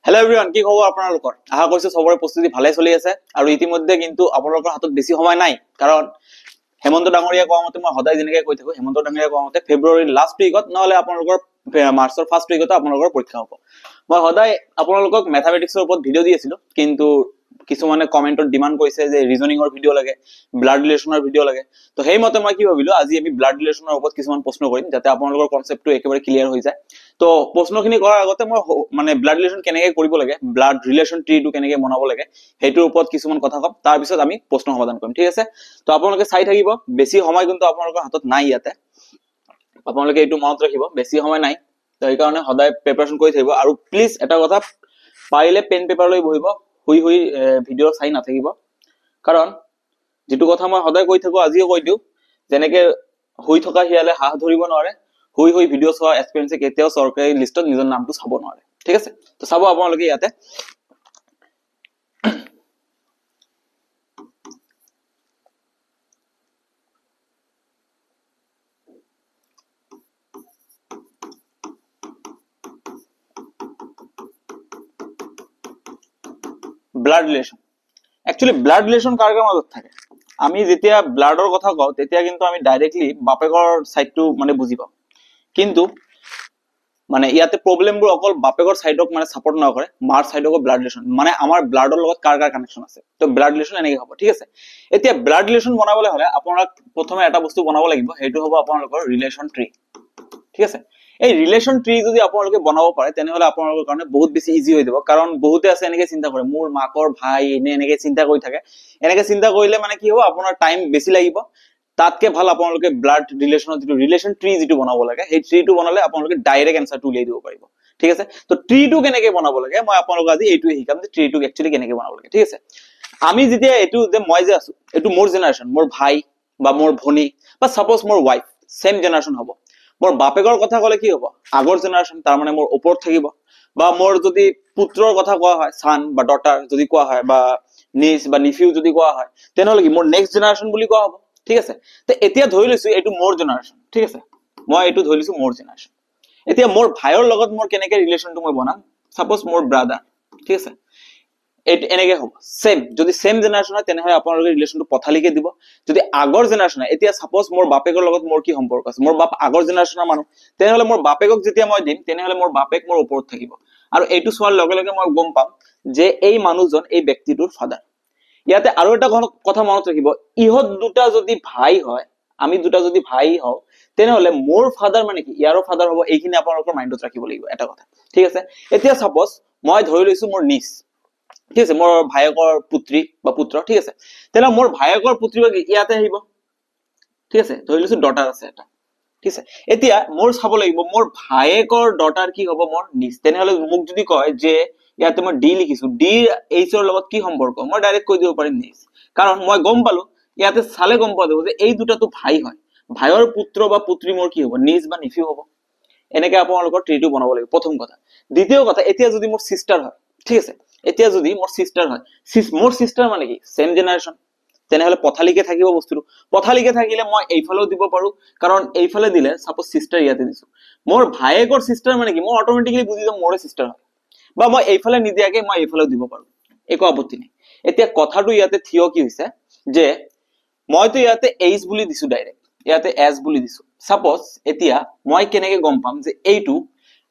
Hello everyone কি খবৰ আপোনালোকৰ আশা কৰিছো সবৰে প্ৰস্তুতি ভালে চলি আছে আৰু ইতিমধ্যে কিন্তু আপোনালোকৰ হাতত বেছি সময় নাই কাৰণ হেমন্ত ডাঙৰীয়া কোৱা মতে মই সদায় যেনেকৈ কৈ থাকো হেমন্ত ডাঙৰীয়া কোৱা মতে ফেব্ৰুৱাৰীৰ লাষ্ট উইকত নহলে আপোনালোকৰ মাৰ্চৰ ফাৰ্ষ্ট উইকত আপোনালোকৰ পৰীক্ষা হ'ব মই সদায় আপোনালোকক ম্যাথমেটিক্সৰ ওপৰত ভিডিও দি আছিলো কিন্তু কিছুমানে কমেন্টত ডিমান্ড কৰিছে যে ৰিজনিংৰ ভিডিও লাগে ব্লাড ৰিলেশনৰ ভিডিও লাগে তো সেই মতে মই কি ভাবিলো আজি আমি ব্লাড ৰিলেশনৰ ওপৰত কিছুমান প্ৰশ্ন কৰিম যাতে আপোনালোকৰ কনসেপ্টটো একেবাৰে ক্লিয়াৰ হৈ যায় তো প্ৰশ্নখিনি কৰাৰ আগতে মই মানে ব্লাড ৰিলেশন কেনেকৈ কৰিব লাগে ব্লাড ৰিলেশন ট্ৰিটো কেনেকৈ বনাব লাগে হেইটোৰ ওপৰত কিছুমান কথা কম তাৰ পিছত আমি প্ৰশ্ন সমাধান কৰিম ঠিক আছে তো আপোনালোকে চাই থাকিব বেছি সময় কিন্তু আপোনালোকৰ হাতত নাই ইয়াতে আপোনালোকে এইটো মনত ৰাখিব বেছি সময় নাই তো এই কাৰণে সদায় প্ৰিপাৰেচন কৰি থাকিব আৰু প্লিজ এটা কথা পাৰিলে পেন পেপাৰ লৈ বহিব হুই হুই ভিডিও চাই না থাকিব কাৰণ যেটো কথা মই সদায় কৈ থাকো আজিও কৈ দিও যেনেকৈ হুই থকা হিয়ালে হাত ধৰিব নোৱাৰে হুই হুই ভিডিও চোৱা এক্সপেৰিয়েন্সে কেতিয়াও সৰকাৰি লিষ্টত নিজৰ নামটো চাব নোৱাৰে ঠিক আছে তো চাব আপোনালোকে ইয়াতে blood relation actually blood relation কাৰ মাজত থাকে আমি যেতিয়া ব্লাডৰ কথা কও তেতিয়া কিন্তু আমি ডাইৰেক্টলি বাপেকৰ সাইডটো মানে বুজি পাও কিন্তু মানে ইয়াতে প্ৰবলেমবোৰ অকল বাপেকৰ সাইডক মানে সাপোৰ্ট না কৰে মাৰ সাইডকো ব্লাড ৰিলেশন মানে আমাৰ ব্লাডৰ লগত কাৰ কানেকশন আছে তো ব্লাড ৰিলেশন এনেকৈ হ'ব ঠিক আছে এতিয়া ব্লাড ৰিলেশন বনাবলৈ হলে আপোনাক প্ৰথমে এটা বস্তু বনাব লাগিব হেইটো হ'ব আপোনালোকৰ ৰিলেশন ট্ৰি ঠিক আছে এই ৰিলেশন ট্ৰি যদি আপোনালোকে বনাব পাৰে তেনেহলে আপোনালোকৰ কাৰণে বহুত বেছি ইজি হৈ যাব কাৰণ বহুতে আছে এনেকৈ চিন্তা কৰে মোৰ মাকৰ ভাই এনেকৈ চিন্তা কৰি থাকে এনেকৈ চিন্তা কৰিলে মানে কি হ'ব আপোনাৰ টাইম বেছি লাগিব তাতকে ভাল আপোনালোকে ব্লাড ৰিলেশনৰ যেটো ৰিলেশন ট্ৰি যেটো বনাব লাগে এই ট্ৰিটো বনালে আপোনালোকে ডাইৰেক্ট আনসাৰটো উলিয়াই দিব পাৰিব ঠিক আছে তো ট্ৰিটো কেনেকৈ বনাব লাগে মই আপোনালোকক আজি এইটোৱে শিকাম যে ট্ৰিটো একচুয়ালি কেনেকৈ বনাব লাগে ঠিক আছে আমি যেতিয়া এটো যে মই যে আছো এটো মোৰ জেনাৰেশন মোৰ ভাই বা মোৰ ভনী বা সাপোজ মোৰ ওয়াইফ সেম জেনাৰেশন হ'ব মোৰ বাপেকৰ কথা কলে কি হ'ব আগৰ জেনাৰেশন তাৰ মানে মোৰ ওপৰত থাকিব বা মোৰ যদি পুত্ৰৰ কথা কোৱা হয় সান বা ডটাৰ যদি কোৱা হয় বা নিস বা নিফিউ যদি কোৱা হয় তেনেহলে কি মোৰ নেক্সট জেনাৰেশন বুলি কোৱা হ'ব ঠিক আছে তে এতিয়া ধৰি লৈছো এটো মোৰ জেনাৰেশন ঠিক আছে মই এটো ধৰি লৈছো মোৰ জেনাৰেশন এতিয়া মোৰ ভাইৰ লগত মোৰ কেনেকৈ ৰিলেশনটো মই বনাম সাপোজ মোৰ ব্ৰাদাৰ ঠিক আছে এনেকৈ হ'ব সেম যদি সেম জেনাৰেশন হয় তেনেহলে আপোনালোকে ৰিলেশনটো পথালিকে দিব যদি আগৰ জেনাৰেশন হয় এতিয়া সাপোজ মোৰ বাপেকৰ লগত মোৰ কি সম্পৰ্ক আছে মোৰ বাপ আগৰ জেনাৰেশনৰ মানুহ তেনেহলে মোৰ বাপেকক যেতিয়া মই দিম তেনেহলে মোৰ বাপেক মোৰ ওপৰত থাকিব আৰু এইটো সোৱাৰ লগে লগে মই গম পাম যে এই মানুহজন এই ব্যক্তিটোৰ ফাদাৰ ইয়াতে আৰু এটা কথা মনত ৰাখিব ইহত দুটা যদি ভাই হয় আমি দুটা যদি ভাই হও তেনেহলে মোৰ ফাদাৰ মানে কি ইয়াৰো ফাদাৰ হ'ব এইখিনি আপোনালোকৰ মাইন্ডত ৰাখিব লাগিব এটা কথা ঠিক আছে এতিয়া সাপোজ মই ধৰি লৈছো মোৰ নিস ঠিক আছে মোৰ ভাইকৰ পুত্ৰী বা পুত্ৰ ঠিক আছে তেলা মোৰ ভাইকৰ পুত্ৰী ইয়াতে আহিব ঠিক আছে ধৰি লৈছো ডটাৰ আছে এটা ঠিক আছে এতিয়া মোৰ চাব লাগিব মোৰ ভাইকৰ ডটাৰ কি হ'ব মোৰ নিস তেনেহলে মোক যদি কয় যে ইয়াতে মই ডি লিখিছো ডি এইচৰ লগত কি সম্পৰ্ক মই ডাইৰেক্ট কৈ দিব পাৰিম নিস কাৰণ মই গম পালো ইয়াতে সালে গম পাব যে এই দুটাটো ভাই হয় ভাইৰ পুত্ৰ বা পুত্ৰী মোৰ কি হ'ব নিস বা নিফিউ হ'ব এনেকৈ আপোনালোকৰ ট্ৰিটো বনাব লাগিব প্ৰথম কথা দ্বিতীয় কথা এতিয়া যদি মোৰ সিস্টাৰ হয় ঠিক আছে এতিয়া যদি মোৰ সিস্টাৰ হয় মোৰ সিস্টাৰ মানে কি সেম জেনাৰেশন তেনেহলে পথালিকে থাকিব বস্তুটো পথালিকে থাকিলে মই এইফালেও দিব পাৰো কাৰণ এইফালে দিলে সাপোজ সিস্টাৰ ইয়াতে দিছো মোৰ ভাইকৰ সিস্টাৰ মানে কি মই অটোমেটিক্যালি বুজি যাম মোৰে সিস্টাৰ হয় বা মই এইফালে নিদিয়াকে মই এইফালেও দিব পাৰো একো আপত্তি নাই এতিয়া কথাটো ইয়াতে থিয় কি হৈছে যে মইতো ইয়াতে এইচ বুলি দিছো ডাইৰেক্ট ইয়াতে এস বুলি দিছো সাপোজ এতিয়া মই কেনেকৈ গম পাম যে এইটো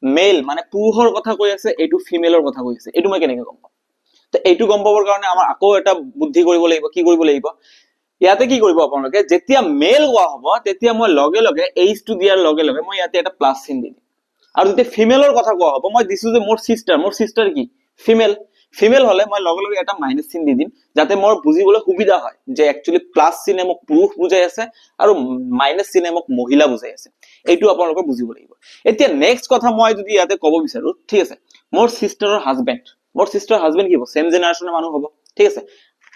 মেল মানে পুৰুষৰ কথা কৈ আছে এইটো ফিমেলৰ কথা কৈ আছে এইটো মই কেনেকৈ গম পাম তো এইটো গম পাবৰ কাৰণে আমাৰ আকৌ এটা বুদ্ধি কৰিব লাগিব কি কৰিব লাগিব ইয়াতে কি কৰিব আপোনালোকে যেতিয়া মেল কোৱা হ'ব তেতিয়া মই লগে লগে এইচ টু দিয়াৰ লগে লগে মই ইয়াতে এটা প্লাস চিন দি দিম আৰু যেতিয়া ফিমেলৰ কথা কোৱা হ'ব মই দিছো যে মোৰ সিস্টাৰ কি ফিমেল হলে মই লগে লগে এটা মাইনাস চিন দি দিম যাতে মোৰ বুজিবলৈ সুবিধা হয় যে একচুয়ালি প্লাস চিনে মোক পুৰুষ বুজাই আছে আৰু মাইনাস চিনে মোক মহিলা বুজাই আছে এইটো আপোনালোকে বুজিব লাগিব এতিয়া নেক্সট কথা মই যদি ইয়াতে ক'ব বিচাৰো ঠিক আছে মোৰ সিস্টাৰৰ হাজবেন্ড কি হ'ব সেম জেনাৰেশনৰ মানুহ হ'ব ঠিক আছে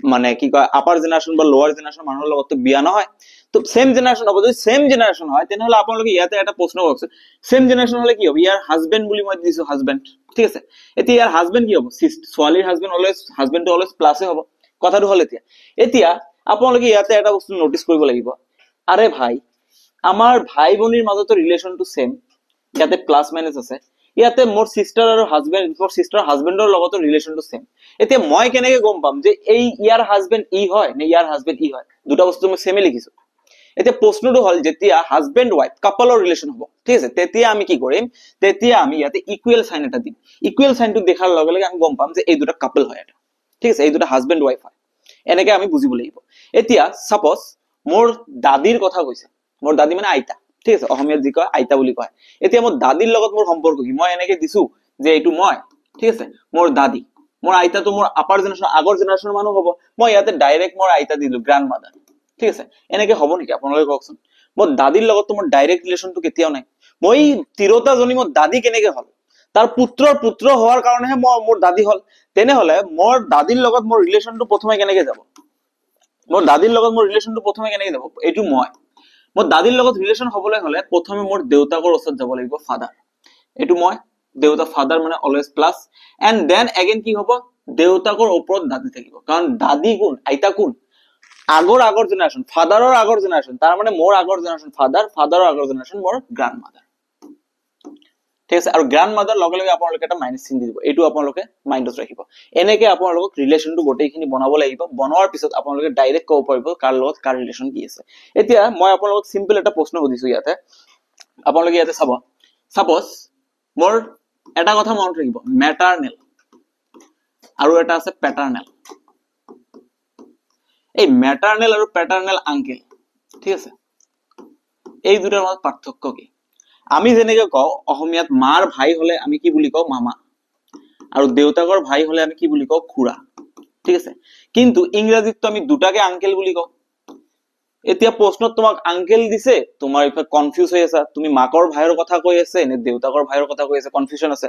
মানে কি কয় আপাৰ জেনাৰেশন বা লোৱাৰ জেনাৰেশনৰ মানুহৰ লগত বিয়া নহয় তো সেম জেনাৰেশন হ'ব যদি সেম জেনাৰেশন হয় তেনেহলে আপোনালোকে ইয়াতে এটা প্ৰশ্ন কৰক সেম জেনাৰেশন হলে কি হ'ব ইয়াৰ হাজবেন্ড বুলি মই দিছো হাজবেন্ড ঠিক আছে এতিয়া ইয়াৰ হাজবেন্ড কি হ'ব ছোৱালীৰ হাজবেন্ডটো অলৱেজ প্লাসে হ'ব কথাটো হল এতিয়া আপোনালোকে ইয়াতে এটা বস্তু নোটিস কৰিব লাগিব আৰে ভাই আমাৰ ভাই ভনীৰ মাজতো ৰিলেশনটো সেম ইয়াতে প্লাস মাইনাস আছে ইয়াতে মোৰ সিস্টাৰ আৰু হাজবেণ্ড, মোৰ সিস্টাৰ হাজবেণ্ডৰ লগতো ৰিলেশ্যনটো সেম। এতিয়া মই কেনেকে গম পাম যে এই ইয়াৰ হাজবেণ্ড ই হয় নে ইয়াৰ হাজবেণ্ড ই হয়? দুটা বস্তু মই সেমে লিখিছো। এতিয়া প্ৰশ্নটো হল যেতিয়া হাজবেণ্ড ওয়াইফ কাপলৰ ৰিলেশ্যন হ'ব, ঠিক আছে, তেতিয়া আমি কি কৰিম, তেতিয়া আমি ইয়াতে ইকুৱেল সাইন এটা দিম। ইকুৱেল সাইনটো দেখাৰ লগে লগে আমি গম পাম যে এই দুটা কাপল হয় এটা, ঠিক আছে, এই দুটা হাজবেণ্ড ওয়াইফ হয়, এনেকে আমি বুজিব লাগিব। এতিয়া সাপোজ মোৰ দাদীৰ কথা কৈছে, মোৰ দাদী মানে আইতা, ঠিক আছে, অসমীয়াত যি কয় আইতা বুলি কয়। এতিয়া মোৰ দাদীৰ লগত মোৰ সম্পৰ্ক কি, মই এনেকে দিছো যে এইটো মই, ঠিক আছে, মোৰ দাদী, মোৰ আইতাটো মোৰ আপাৰ জেনাৰেশ্যন আগৰ জেনাৰেশ্যনৰ মানুহ হ'ব, মই ইয়াতে ডাইৰেক্ট মোৰ আইতা দিলো গ্ৰান্ড মাদাৰ, ঠিক আছে। এনেকে হ'ব নেকি আপোনালোকে কওকচোন? মোৰ দাদীৰ লগতো মোৰ ডাইৰেক্ট ৰিলেশ্যনটো কেতিয়াও নাই। মই তিৰোতাজনী মোৰ দাদী কেনেকে হল? তাৰ পুত্ৰৰ পুত্ৰ হোৱাৰ কাৰণেহে মোৰ দাদী হল। তেনেহলে মোৰ দাদীৰ লগত মোৰ ৰিলেশ্যনটো প্ৰথমে কেনেকে যাব? মোৰ দাদীৰ লগত মোৰ ৰিলেশ্যনটো প্ৰথমে কেনেকে যাব? এইটো মোৰ দাদীৰ লগত ৰিলেশ্যন হবলৈ হলে প্ৰথমে মোৰ দেউতাকৰ ওচৰত যাব লাগিব, ফাদাৰ, এইটো মই দেউতা, ফাদাৰ মানে always plus, and then again কি হ'ব, দেউতাকৰ ওপৰত দাদী থাকিব, কাৰণ দাদী কোন, আইতা কোন, আগৰ জেনাৰেশ্যন, ফাদাৰৰ আগৰ জেনাৰেশ্যন, তাৰ মানে মোৰ আগৰ জেনাৰেশ্যন ফাদাৰ, ফাদাৰৰ আগৰ জেনাৰেশ্যন মোৰ গ্ৰান্ড মাদাৰ, ঠিক আছে। আৰু গ্ৰান্ড মাদাৰ লগে লগে আপোনালোকে এটা মাইনাছ চিন দি দিব, এইটো আপোনালোকে মাইণ্ডত ৰাখিব। এনেকে আপোনালোকক ৰিলেশ্যনটো গোটেইখিনি বনাব লাগিব। বনোৱাৰ পিছত আপোনালোকে ডাইৰেক্ট ক'ব পাৰিব কাৰ লগত কাৰ ৰিলেশ্যন কি আছে। এতিয়া মই আপোনালোকক চিম্পল এটা প্ৰশ্ন সুধিছো ইয়াতে, আপোনালোকে ইয়াতে চাব, সাপোজ মোৰ এটা কথা মনত ৰাখিব, মেটাৰনেল আৰু এটা আছে পেটাৰনেল। এই মেটাৰনেল আৰু পেটাৰনেল আংকেল, ঠিক আছে, এই দুটাৰ মাজত পাৰ্থক্য কি? আমি যেনেকে কওঁ অসমীয়াত মাৰ ভাই হলে আমি কি বুলি কওঁ, মামা, আৰু দেউতাকৰ ভাই হলে আমি কি বুলি কওঁ, খুৰা, ঠিক আছে। কিন্তু ইংৰাজীতটো আমি দুটাকে আংকেল বুলি কওঁ। এতিয়া প্ৰশ্নত তোমাক আংকেল দিছে, তোমাৰ ইফালে কনফিউজ হৈ আছা, তুমি মাকৰ ভাইৰ কথা কৈ আছে নে দেউতাকৰ ভাইৰ কথা কৈ আছে, কনফিউজন আছে।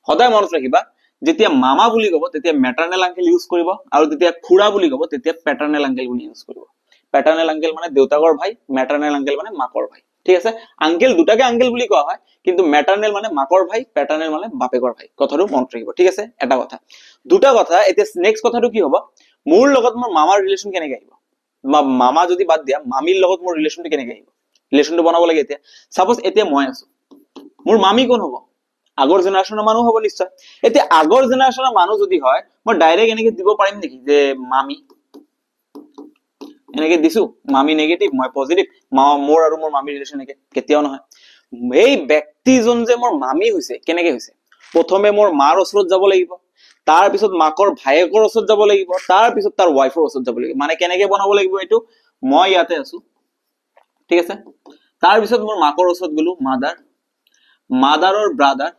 সদায় মনত ৰাখিবা, যেতিয়া মামা বুলি কব তেতিয়া মেটাৰনেল আংকেল ইউজ কৰিব, আৰু যেতিয়া খুৰা বুলি কব তেতিয়া পেটাৰনেল আংকেল বুলি ইউজ কৰিব। পেটাৰনেল আংকেল মানে দেউতাকৰ ভাই, মেটাৰনেল আংকেল মানে মাকৰ ভাই, ঠিক আছে। আংকেল দুটাকে আংকেল বুলি কোৱা হয়, কিন্তু মেটাৰনেল মানে মাকৰ ভাই, পেটাৰনেল মানে বাপেকৰ ভাই, কথাটো মনত ৰাখিব, ঠিক আছে। এটা কথা, দুটা কথা। এতিয়া নেক্সট কথাটো কি হ'ব, মোৰ লগত মোৰ মামাৰ ৰিলেশ্যন কেনেকে আহিব? মামা যদি বাদ দিয়া, মামীৰ লগত মোৰ ৰিলেশ্যনটো কেনেকে আহিব? ৰিলেশ্যনটো বনাব লাগে। এতিয়া সাপোজ এতিয়া মই আছো, মোৰ মামী কোন হ'ব? আগৰ জেনাৰেশ্যনৰ মানুহ হ'ব নিশ্চয়। এতিয়া আগৰ জেনাৰেশ্যনৰ মানুহ যদি হয়, মই ডাইৰেক্ট এনেকে দিব পাৰিম নেকি যে মামী, এনেকে দিছো, মামী নেগেটিভ মই পজিটিভ, মোৰ আৰু মোৰ মামীৰ ৰিলেশ্যন একে? কেতিয়াও নহয়। এই ব্যক্তিজন যে মোৰ মামী হৈছে কেনেকে হৈছে? প্ৰথমে মোৰ মাৰ ওচৰত যাব লাগিব, তাৰ পিছত মাকৰ ভায়েকৰ ওচৰত যাব লাগিব, তাৰ পিছত তাৰ ৱাইফৰ ওচৰত যাব লাগিব। মানে কেনেকে বনাব লাগিব এইটো, মই ইয়াতে আছো, ঠিক আছে, তাৰ পিছত মোৰ মাকৰ ওচৰত গলো, মাদাৰ, মাদাৰৰ ব্ৰাদাৰ,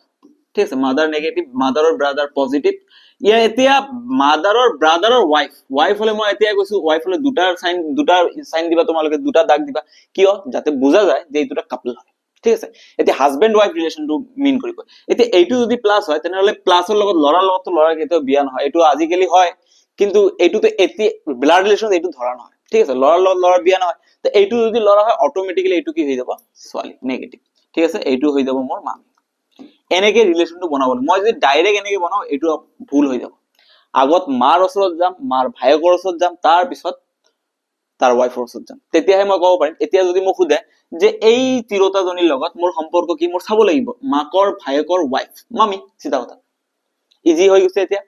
ঠিক আছে, মাদাৰ নেগেটিভ, মাদাৰৰ ব্ৰাদাৰ পজিটিভ। ইয়াৰ এতিয়া মাদাৰৰ ব্ৰাদাৰৰ ৱাইফ, ৱাইফ হলে মই এতিয়া কৈছো ৱাইফ হলে দুটা সাইন দিবা, তোমালোকে দুটা দাগ দিবা, কিয়? যাতে বুজা যায় যে এই দুটা কাপল হয়, ঠিক আছে। এতিয়া হাজবেণ্ড ৱাইফ ৰিলেশ্যনটো মিন কৰিব। এতিয়া এইটো যদি প্লাছ হয় তেনেহলে প্লাছৰ লগত ল'ৰাৰ লগতো ল'ৰাৰ কেতিয়াও বিয়া নহয়, এইটো আজিকালি হয়, কিন্তু এইটোতো এতিয়া ব্লাড ৰিলেশ্যন এইটো ধৰা নহয়, ঠিক আছে, ল'ৰাৰ লগত ল'ৰাৰ বিয়া নহয়। তো এইটো যদি ল'ৰা হয় অট'মেটিকেলি এইটো কি হৈ যাব, ছোৱালী, নেগেটিভ, ঠিক আছে, এইটো হৈ যাব মোৰ মামী। এনেকে ৰিলেশ্যনটো বনাব লাগে। মই যদি ডাইৰেক্ট এনেকে বনাও এইটো ভুল হৈ যাব। আগত মাৰ ওচৰত যাম, মাৰ ভায়েকৰ ওচৰত যাম, তাৰ পিছত তাৰ ৱাইফৰ ওচৰত যাম, তেতিয়াহে মই ক'ব পাৰিম। এতিয়া যদি মোক সোধে যে এই তিৰোতাজনীৰ লগত মোৰ সম্পৰ্ক কি, মোৰ চাব লাগিব মাকৰ ভায়েকৰ ৱাইফ, মামী, চিধা কথা, ইজি হৈ গৈছে। এতিয়া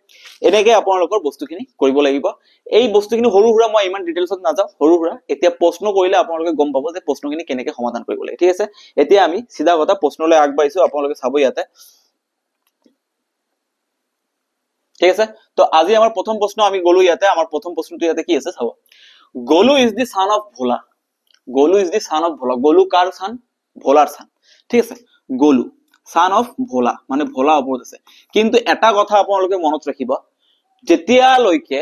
এনেকে আপোনালোকৰ বস্তুখিনি কৰিব লাগিব। এই বস্তুখিনি সৰু সুৰা, মই ইমান ডিটেইলছত নাযাওঁ, সৰু সুৰা। এতিয়া প্ৰশ্ন কৰিলে আপোনালোকে গম পাব যে প্ৰশ্নখিনি কেনেকে সমাধান কৰিব লাগে, ঠিক আছে। এতিয়া আমি চিধা কথা প্ৰশ্নলৈ আগবাঢ়িছো, আপোনালোকে চাব ইয়াতে, ঠিক আছে। তো আজি আমাৰ প্ৰথম প্ৰশ্ন আমি গলো ইয়াতে, আমাৰ প্ৰথম প্ৰশ্নটো ইয়াতে কি আছে চাব, Golu is the son of Bhola. Golu is the son of Bhola. Golu কাৰ সান? ভোলাৰ সান, ঠিক আছে। গলু সান অফ ভোলা, মানে ভোলা ওপৰত আছে। কিন্তু এটা কথা আপোনালোকে মনত ৰাখিব, যেতিয়ালৈকে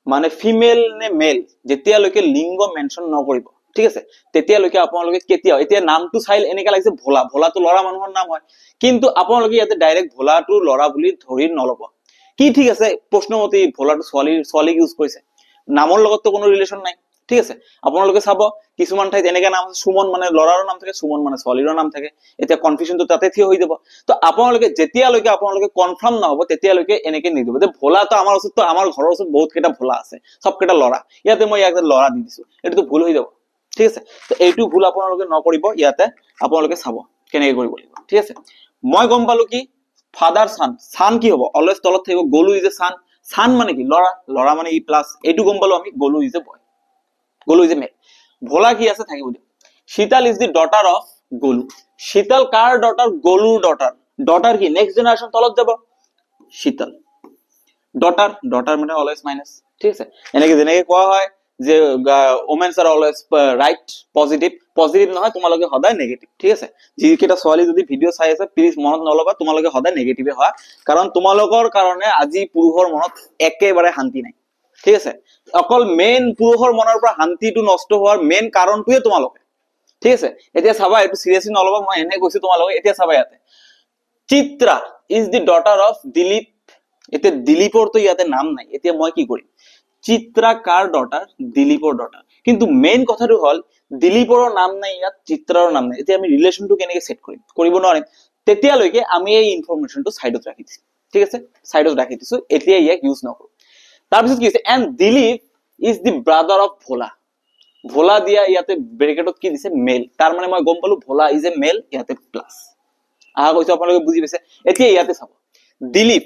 মানে ফিমেল নে মেল, যেতিয়ালৈকে লিংগ মেনশ্যন নকৰিব, ঠিক আছে, তেতিয়ালৈকে আপোনালোকে কেতিয়াও, এতিয়া নামটো চাই এনেকে লাগিছে ভোলা, ভোলাটো ল'ৰা মানুহৰ নাম হয়, কিন্তু আপোনালোকে ইয়াতে ডাইৰেক্ট ভোলাটো ল'ৰা বুলি ধৰি নলব। কি ঠিক আছে, প্ৰশ্নমতে ভোলাটো ছোৱালীক ইউজ কৰিছে, নামৰ লগততো কোনো ৰিলেশ্যন নাই, ঠিক আছে। আপোনালোকে চাব কিছুমান ঠাইত এনেকে নাম আছে, সুমন মানে ল'ৰাৰো নাম থাকে, সুমন মানে ছোৱালীৰো নাম থাকে। এতিয়া কনফিউজনটো তাতে থিয় হৈ যাব। তো আপোনালোকে যেতিয়ালৈকে আপোনালোকে কনফাৰ্ম নহব তেতিয়ালৈকে এনেকে নিদিব যে ভোলাটো আমাৰ ওচৰতো, আমাৰ ঘৰৰ ওচৰত বহুত কেইটা ভোলা আছে, সবকেইটা ল'ৰা, ইয়াতে মই ইয়াতে ল'ৰা দি দিছো, এইটোতো ভুল হৈ যাব, ঠিক আছে। তো এইটো ভুল আপোনালোকে নকৰিব। ইয়াতে আপোনালোকে চাব কেনেকে কৰিব লাগিব, ঠিক আছে। মই গম পালো কি ফাদার সান, সান কি হব অলওয়েজ তলত থাকিব, গলু ইজ এ সান, সান মানে কি লৰা, লৰা মানে ই প্লাস, এইটো গম পালো আমি, গলু is a boy, Golu is a মেল। ভোলা কি আছে থাকিব দিও, শীতল ইজ দি ডটার অফ গলু, শীতল কাৰ ডটাৰ, গলুৰ ডটাৰ, ডটাৰ কি নেক্সট জেনাৰেশন তলত যাব, শীতল ডটাৰ, ডটাৰ মানে অলওয়েজ মাইনাস, ঠিক আছে। এনেকে যেনেকে কোৱা হয় যে women's R always right, positive, positive নহয় তোমালোকে সদায় নেগেটিভ, ঠিক আছে। যিকেইটা ছোৱালী যদি ভিডিঅ' চাই আছে প্লিজ মনত নলবা তোমালোকে সদায় নেগেটিভে হোৱা, কাৰণ তোমালোকৰ কাৰণে আজি পুৰুষৰ মনত একেবাৰে শান্তি নাই, ঠিক আছে। অকল মেইন পুৰুষৰ মনৰ পৰা শান্তিটো নষ্ট হোৱাৰ মেইন কাৰণটোৱে তোমালোকে, ঠিক আছে। এতিয়া চাবা, এইটো চিৰিয়াছলি নলবা, মই এনে কৈছো তোমালোকে। এতিয়া চাবা ইয়াতে Chitra is the daughter of Dilip, এতিয়া দিলীপৰ তো ইয়াতে নাম নাই, এতিয়া মই কি কৰিম, চিত্ৰা কাৰ ডটাৰ, দিলীপৰ ডটাৰ, কিন্তু মেইন কথাটো হল দিলীপৰৰ নাম নাই ইয়াত, চিত্ৰাৰ নাম নাই। এতিয়া আমি ৰিলেশনটো কেনেকে সেট কৰিম, কৰিব নোৱাৰিম। তেতিয়ালৈকে আমি এই ইনফৰমেশনটো সাইডত ৰাখি দিছো, ঠিক আছে, সাইডত ৰাখি দিছো, এতিয়া ইয়াক ইউজ নকৰো। তাৰপিছত কি হৈছে, and Dilip is the brother of Bhola, Bhola দিয়া ইয়াতে ব্ৰেকেটত কি দিছে, মেল, তাৰ মানে মই গম পালো ভোলা ইজ এ মেল, ইয়াতে প্লাস। আহা কৈছো আপোনালোকে বুজি পাইছে। এতিয়া ইয়াতে চাব, Dilip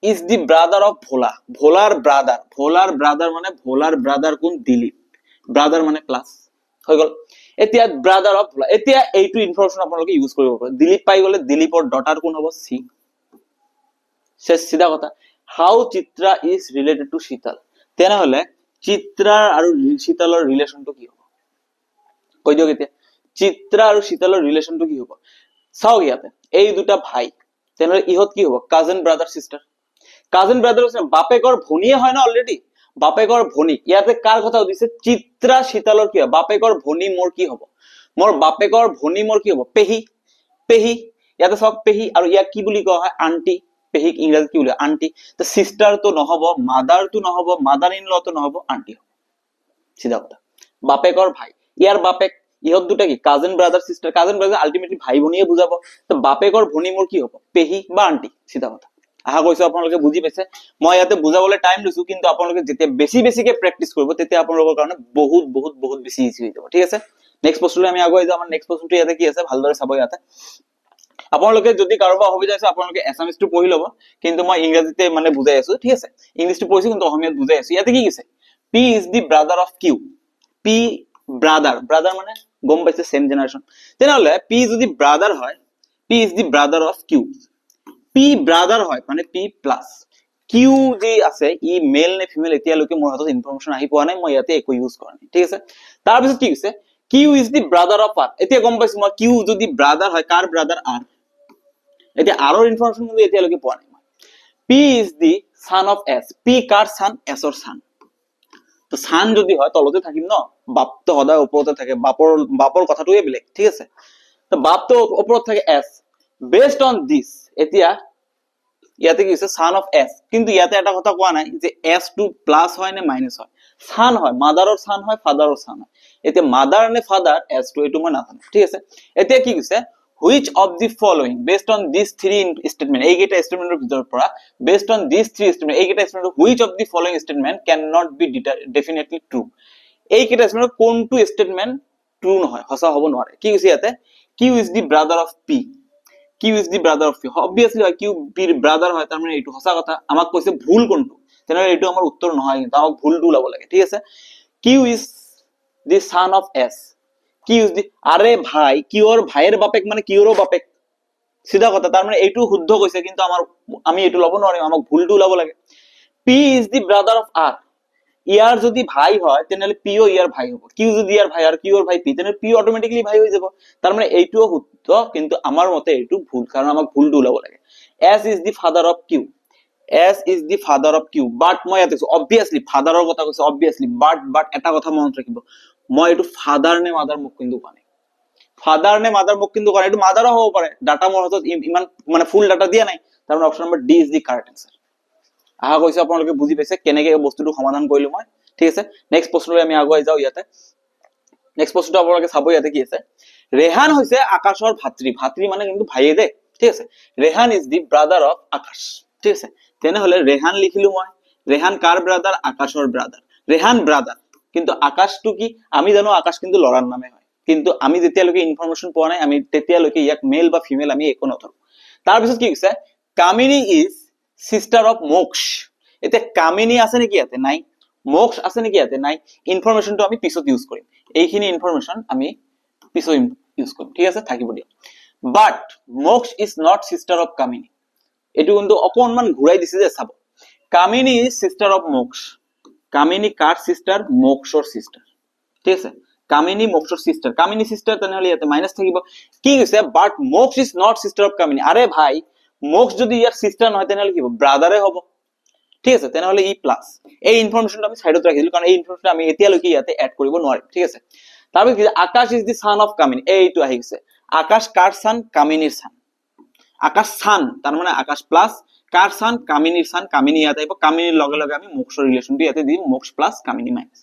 is the brother of Bhola, ভোলার ব্রাদার, ভোলার ব্রাদার মানে ভোলার ব্রাদার কোন, দিলীপ, ব্রাদার মানে প্লাস হৈ গল। এতিয়া ব্রাদার অফ ভোলা, এতিয়া এইটো ইনফরমেশন আপোনালোকে ইউজ কৰিব পাৰে। দিলীপ পাই গলে দিলীপৰ ডটাৰ কোন হ'ব, সি, শেষ সিধা কথা। হাউ চিত্ৰা ইজ ৰিলেটেড টু শীতল, তেনেহলে চিত্ৰা আৰু শীতলৰ ৰিলেশনটো কি হ'ব, কৈ দিয়ক এতিয়া, চিত্ৰা আৰু শীতলৰ ৰিলেশনটো কি হ'ব। চাওক ইয়াতে এই দুটা ভাই, তেনেহলে ইহত কি হ'ব, cousin brother sister, cousin brother বাপেকৰ ভনীয়ে হয় না অলৰেডি, বাপেকৰ ভনী। ইয়াতে কাৰ কথা দিছে, চিত্ৰা শীতলৰ কি হয়, বাপেকৰ ভনী মোৰ কি হ'ব, মোৰ বাপেকৰ ভনী মোৰ কি হ'ব, পেহী, পেহী। ইয়াতে চাওক পেহী, আৰু ইয়াক কি বুলি কোৱা হয়, আন্টি, পেহীক ইংৰাজীত কি বুলি আন্টি। তো সিস্টার তো নহব, মাদার তো নহব, মাদার ইন ল তো নহব, আন্টি হ'ব, সিধা কথা। বাপেকৰ ভাই, ইয়াৰ বাপেক, ইহত দুটা কি cousin brother sister, cousin brother ultimately ভাই ভনীয়ে বুজাব। তো বাপেকৰ ভনী মোৰ কি হ'ব, পেহী বা আন্টি, সিধা কথা। আশা কৰিছো আপোনালোকে বুজি পাইছে। মই ইয়াতে বুজাবলৈ টাইম লৈছো, কিন্তু আপোনালোকে যেতিয়া বেছি বেছিকে প্ৰেক্টিস কৰিব তেতিয়া আপোনালোকৰ কাৰণে বহুত বহুত বহুত বেছি ইজি হৈ যাব, ঠিক আছে। নেক্সট প্ৰশ্নলৈ আমি আগুৱাই যাওঁ। আমাৰ নেক্সট প্ৰশ্নটো ইয়াতে কি আছে ভালদৰে চাব। ইয়াতে আপোনালোকে যদি কাৰোবাৰ অসুবিধা আছে আপোনালোকে এছামিছটো পঢ়ি ল'ব, কিন্তু মই ইংৰাজীতে মানে বুজাই আছো, ঠিক আছে। ইংলিছটো পঢ়িছো কিন্তু অসমীয়াত বুজাই আছো। ইয়াতে কি কৈছে, P is the brother of Q, P brother, brother মানে গম পাইছে সেম জেনারেশন। তেনেহলে পি যদি ব্রাদার হয়, P is the brother of Q, P brother হয় মানে পি প্লাস, কিউ যে আছে ই মেল নে ফিমেল এতিয়ালৈকে মোৰ হাতত ইনফৰমেশন আহি পোৱা নাই, মই ইয়াতে একো ইউজ কৰা নাই, ঠিক আছে। তাৰপিছত কি কৈছে, Q is the brother of R, এতিয়া গম পাইছো মই কিউ যদি ব্ৰাদাৰ হয়, কাৰ ব্ৰাদাৰ, আৰ। এতিয়া আৰৰ ইনফৰমেশন কিন্তু এতিয়ালৈকে পোৱা নাই মই। P is the son of এস, পি কাৰ সান, এছৰ সান। তো সান যদি হয় তলতে থাকিম ন, বাপ তো সদায় ওপৰতে থাকে, বাপৰ কথাটোৱে বেলেগ, ঠিক আছে। তো বাপ তো ওপৰত থাকে, এস। বেসড অন দিস, এতিয়া ইয়াতে কি হৈছে, সান অফ এস, কিন্তু ইয়াতে এটা কথা কোৱা নাই যে এস টু প্লাস হয় নে মাইনাস হয়, সান হয়, মাদাৰৰ সান হয়, ফাদাৰৰ সান হয়। এতিয়া মাদাৰ নে ফাদাৰ, এস টু এইটো মই নাজানো, ঠিক আছে। এতিয়া কি কৈছে, which of the following based on these three statement, এইকেইটা স্টেটমেন্টৰ ভিতৰৰ পৰা based on these three statement, এইকেইটা statement which of the following statement cannot be definitely true, এইকেইটা স্টেটমেন্ট কোনটো স্টেটমেন্ট ট্ৰু নহয়, সঁচা হ'ব নোৱাৰে। কি কৈছে ইয়াতে, Q is the brother of P, Q is the brother of P, obviously হয় কিউ পিৰ ব্ৰাদাৰ হয়, তাৰ মানে এইটো সঁচা কথা। আমাক কৈছে ভুল কোনটো, তেনেহলে এইটো আমাৰ উত্তৰ নহয়, কিন্তু আমাক ভুলটো ওলাব লাগে, ঠিক আছে। Q is the son of S, কি ইউজ দি, আরে ভাই কিউৰ ভাইৰ বাপেক মানে কিউৰো বাপেক, সিধা কথা। তাৰ মানে এইটো শুদ্ধ কৈছে, কিন্তু আমি এইটো ল'ব নোৱাৰিম, আমাক ভুলটো ওলাব লাগে। P is the brother of R, ইয়াৰ যদি ভাই হয় তেনেহলে পিও ইয়াৰ ভাই হ'ব, কিউ যদি ইয়াৰ ভাই আৰু কিউৰ ভাই পি, তেনেহলে পি অটোমেটিকলি ভাই হৈ যাব। তাৰ মানে এইটোও শুদ্ধ, কিন্তু আমাৰ মতে এইটো ভুল, কাৰণ আমাক ভুলটো ওলাব লাগে। S is the father of Q, S is the father of Q, but মই ইয়াতে কৈছো অবভিয়াসলি ফাদাৰৰ কথা কৈছো, অবভিয়াসলি বাট এটা কথা মনত ৰাখিব, মই এইটো ফাদাৰ নে মাদাৰ মোক কিন্তু কোৱা নাই, ফাদাৰ নে মাদাৰ মোক কিন্তু কোৱা নাই, এইটো মাদাৰো হ'ব পাৰে, ডাটা মোৰ হাতত ইমান মানে ফুল ডাটা দিয়া নাই। তাৰ মানে option number D is the correct answer. আশা কৰিছো আপোনালোকে বুজি পাইছে কেনেকে এই বস্তুটো সমাধান কৰিলো মই, ঠিক আছে। নেক্সট প্ৰশ্নলৈ আমি আগুৱাই যাওঁ। ইয়াতে নেক্সট প্ৰশ্নটো আপোনালোকে চাব, ইয়াতে কি আছে, ৰেহান হৈছে আকাশৰ ভাতৃ, ভাতৃ মানে কিন্তু ভাইয়ে দে, ঠিক আছে। Rehan is the brother of Akash, ঠিক আছে। তেনেহলে ৰেহান লিখিলো মই, ৰেহান কাৰ ব্ৰাদাৰ, আকাশৰ ব্ৰাদাৰ, ৰেহান ব্ৰাদাৰ, কিন্তু আকাশটো কি, আমি জানো আকাশ কিন্তু লৰাৰ নামে হয়, কিন্তু আমি যেতিয়ালৈকে ইনফৰমেশন পোৱা নাই আমি তেতিয়ালৈকে ইয়াক মেল বা ফিমেল আমি একো নধৰো। তাৰপিছত কি কৈছে, কামিনী ইজ সিস্টার অফ মোক্ষ। এতে কামিনী আছে নাকি ইয়াতে নাই, মোক্ষ আছে নাকি ইয়াতে নাই, ইনফরমেশনটো আমি পিছত ইউজ কৰিম, এইখিনি ইনফৰমেশন আমি পিছত ইউজ কৰিম, ঠিক আছে থাকিব দিয়ক। বাট মোক্ষ ইজ নট সিস্টার অফ কামিনী, এটু কিন্তু অকনমান ঘুরাই দিছে যে চাব, কামিনী ইজ সিস্টার অফ মোক্ষ, কামিনী কার সিস্টার, মোক্ষৰ সিস্টাৰ, ঠিক আছে কামিনী মোক্ষৰ সিস্টার, কামিনী সিস্টার তেনেহলে ইয়াতে মাইনাস থাকিব, কি কৈছে বাট মোক্ষ ইজ নট সিস্টার অফ কামিনী, আরে ভাই মোক্ষ যদি ইয়াৰ সিস্টার নহয় তেনেহলে কি হ'ব, ব্রাদারে হ'ব, ঠিক আছে তেনেহলে ই প্লাস, এই ইনফরমেশনটো আমি সাইডত ৰাখি দিলো কাৰণ এই ইনফৰমেশন আমি এতিয়ালৈকে ইয়াতে এড কৰিব নোৱাৰিম, ঠিক আছে। তাৰপিছত কি আকাশ ইজ দি সান অফ কামিনী, এইটো আহি গৈছে, আকাশ কাৰ সান, কামিনীৰ সান, আকাশ সান তার মানে আকাশ প্লাস কার সান, কামিনীর সান, কামিনী ইয়াতে আহিব, কামিনীর লগে লগে আমি মোক্ষ রিলেশনটো ইয়াতে দিম, মোক্ষ প্লাস কামিনী মাইনাস,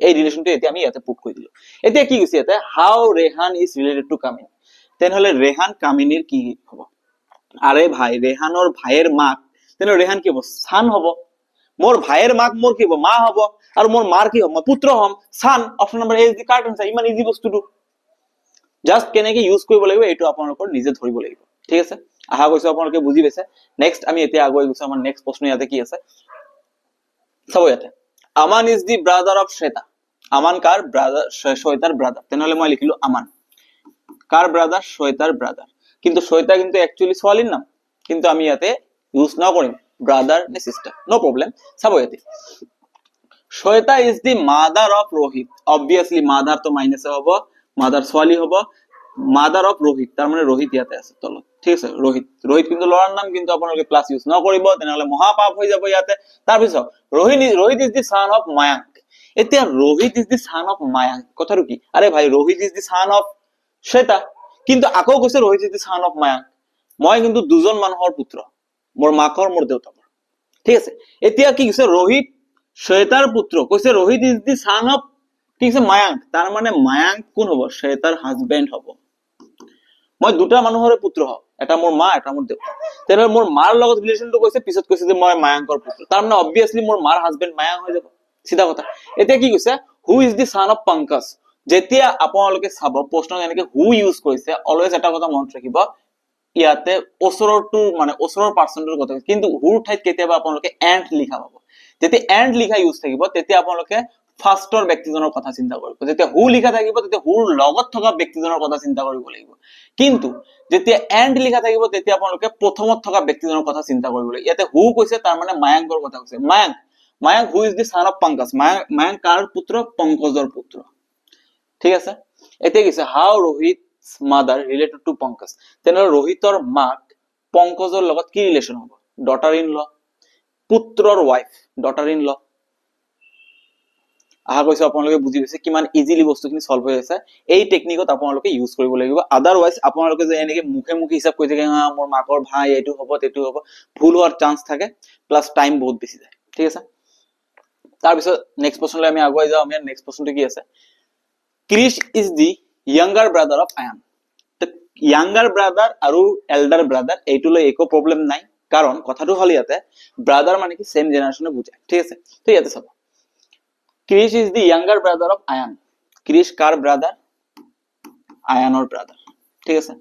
এই রিলেশনটো এতিয়া আমি ইয়াতে পুট কৰি দিলো। এতিয়া কি কৈছে ইয়াতে, হাউ ৰেহান ইজ ৰিলেটেড টু কামিনী, তেনেহলে ৰেহান কামিনীৰ কি হ'ব, আরে ভাই রেহানোর ভাইয়ের মাক, তেনেহলে রেহান কি হব, সান হব, মোর ভাইয়ের মাক মোর কি হব, মা হব, আর মোর মার কি হব, পুত্র হম, son, option number A is the correct answer, ইমান ইজি বস্তুটো, জাস্ট কেনেকে ইউজ কৰিব লাগিব এইটো আপোনালোকৰ নিজে ধৰিব লাগিব, ঠিক আছে। আশা কৰিছো আপোনালোকে বুজি পাইছে। নেক্সট আমি এতিয়া আগুৱাই গৈছো, আমাৰ নেক্সট প্ৰশ্ন ইয়াতে কি আছে চাব, ইয়াতে Aman is the brother of Shweta, Aman কাৰ ব্ৰাদাৰ, শ্বেতাৰ ব্ৰাদাৰ, তেনেহলে মই লিখিলো আমান কাৰ ব্ৰাদাৰ, শ্বেতাৰ ব্ৰাদাৰ, কিন্তু শ্বেতা কিন্তু একচুয়ালি ছোৱালীৰ নাম, কিন্তু আমি ইয়াতে ইউজ নকৰিম ব্রাদার নে সিস্টার, নো প্রবলেম। চাব ইয়াতে Shweta is the mother of Rohit, obviously mother তো মাইনাসে হ'ব, মাদার ছোৱালী হ'ব, মাদাৰ অফ ৰোহিত তাৰ মানে ৰোহিত ইয়াতে আছে তলত, ঠিক আছে ৰোহিত, ৰোহিত কিন্তু লৰাৰ নাম, কিন্তু আপোনালোকে প্লাস ইউজ নকৰিব তেনেহলে মহাপাপ হৈ যাব ইয়াতে। তাৰপিছত Rohit is the son of Mayank, এতিয়া Rohit is the son of Mayank, কথাটো কি, আরে ভাই Rohit is the son of Shweta, কিন্তু আকৌ কৈছে Rohit is the son of Mayank, মই কিন্তু দুজন মানুহৰ পুত্ৰ, মোৰ মাকৰ মোৰ দেউতাকৰ, ঠিক আছে। এতিয়া কি কৈছে ৰোহিত শ্বেতাৰ পুত্ৰ, কৈছে Rohit is the son of কি কৈছে মায়াঙ্ক, তাৰ মানে মায়াঙ্ক কোন হ'ব, শ্বেতাৰ হাজবেন্ড হ'ব, মই দুটা মানুহৰে পুত্ৰ হওঁ, এটা মোৰ মা এটা মোৰ দেউতা, তেনেহলে মোৰ মাৰ লগত ৰিলেশনটো কৈছে, পিছত কৈছে যে মই মায়াঙ্কৰ পুত্ৰ, তাৰ মানে অবভিয়াসলি মোৰ মাৰ হাজবেন্ড মায়াঙ্ক হৈ যাব, সিধা কথা। এতিয়া কি কৈছে হু is the son of Pankaj, যেতিয়া আপোনালোকে চাব প্ৰশ্নত এনেকে হু ইউজ কৰিছে, অলৱেজ এটা কথা মনত ৰাখিব, ইয়াতে ওচৰৰটো মানে ওচৰৰ পাৰ্সনটোৰ কথা, কিন্তু হুৰ ঠাইত কেতিয়াবা আপোনালোকে এণ্ড লিখা পাব, যেতিয়া এণ্ড লিখা ইউজ থাকিব তেতিয়া আপোনালোকে ফাৰ্ষ্টৰ ব্যক্তিজনৰ কথা চিন্তা কৰিব, যেতিয়া হু লিখা থাকিব তেতিয়া হুৰ লগত থকা ব্যক্তিজনৰ কথা চিন্তা কৰিব লাগিব, কিন্তু যেতিয়া এণ্ড লিখা থাকিব তেতিয়া আপোনালোকে প্ৰথমত থকা ব্যক্তিজনৰ কথা চিন্তা কৰিব লাগিব। ইয়াতে হু কৈছে তাৰ মানে মায়াঙ্কৰ কথা কৈছে, Mayank who is the son of Pankaj, Mayank কাৰ পুত্ৰ, পংকজৰ পুত্ৰ, ঠিক আছে। এতিয়া কৈছে how Rohit mother related to Pankaj, তেনেহলে ৰোহিতৰ মাক পংকজৰ লগত কি ৰিলেশন হ'ব, ডটাৰ ইন ল, পুত্ৰৰ ওয়াইফ, ডটাৰ ইন ল। আশা কৰিছো আপোনালোকে বুজি পাইছে কিমান ইজিলি বস্তুখিনি সলভ হৈ আছে, এই টেকনিকত আপোনালোকে ইউজ কৰিব লাগিব, আদাৰৱাইজ আপোনালোকে যে এনেকে মুখে মুখে হিসাব কৰি থাকে মোৰ মাকৰ ভাই এইটো হ'ব তেটো হ'ব, ভুল হোৱাৰ চান্স থাকে, প্লাস টাইম বহুত বেছি যায়, ঠিক আছে। তাৰপিছত নেক্সট প্ৰশ্নলৈ আমি আগুৱাই যাওঁ। আমি নেক্সট প্ৰশ্নটো কি আছে, Krish is the younger brother of Ayaan, younger brother আৰু এল্ডাৰ ব্ৰাদাৰ এইটোলৈ একো প্ৰবলেম নাই, কাৰণ কথাটো হল ইয়াতে ব্রাদার মানে কি সেম জেনারেশনে বুজায়, ঠিক আছে। তো ইয়াতে চাব Krish is the younger brother of Ayaan, Krish কার ব্রাদার, আয়ানৰ ব্রাদার, ঠিক আছে।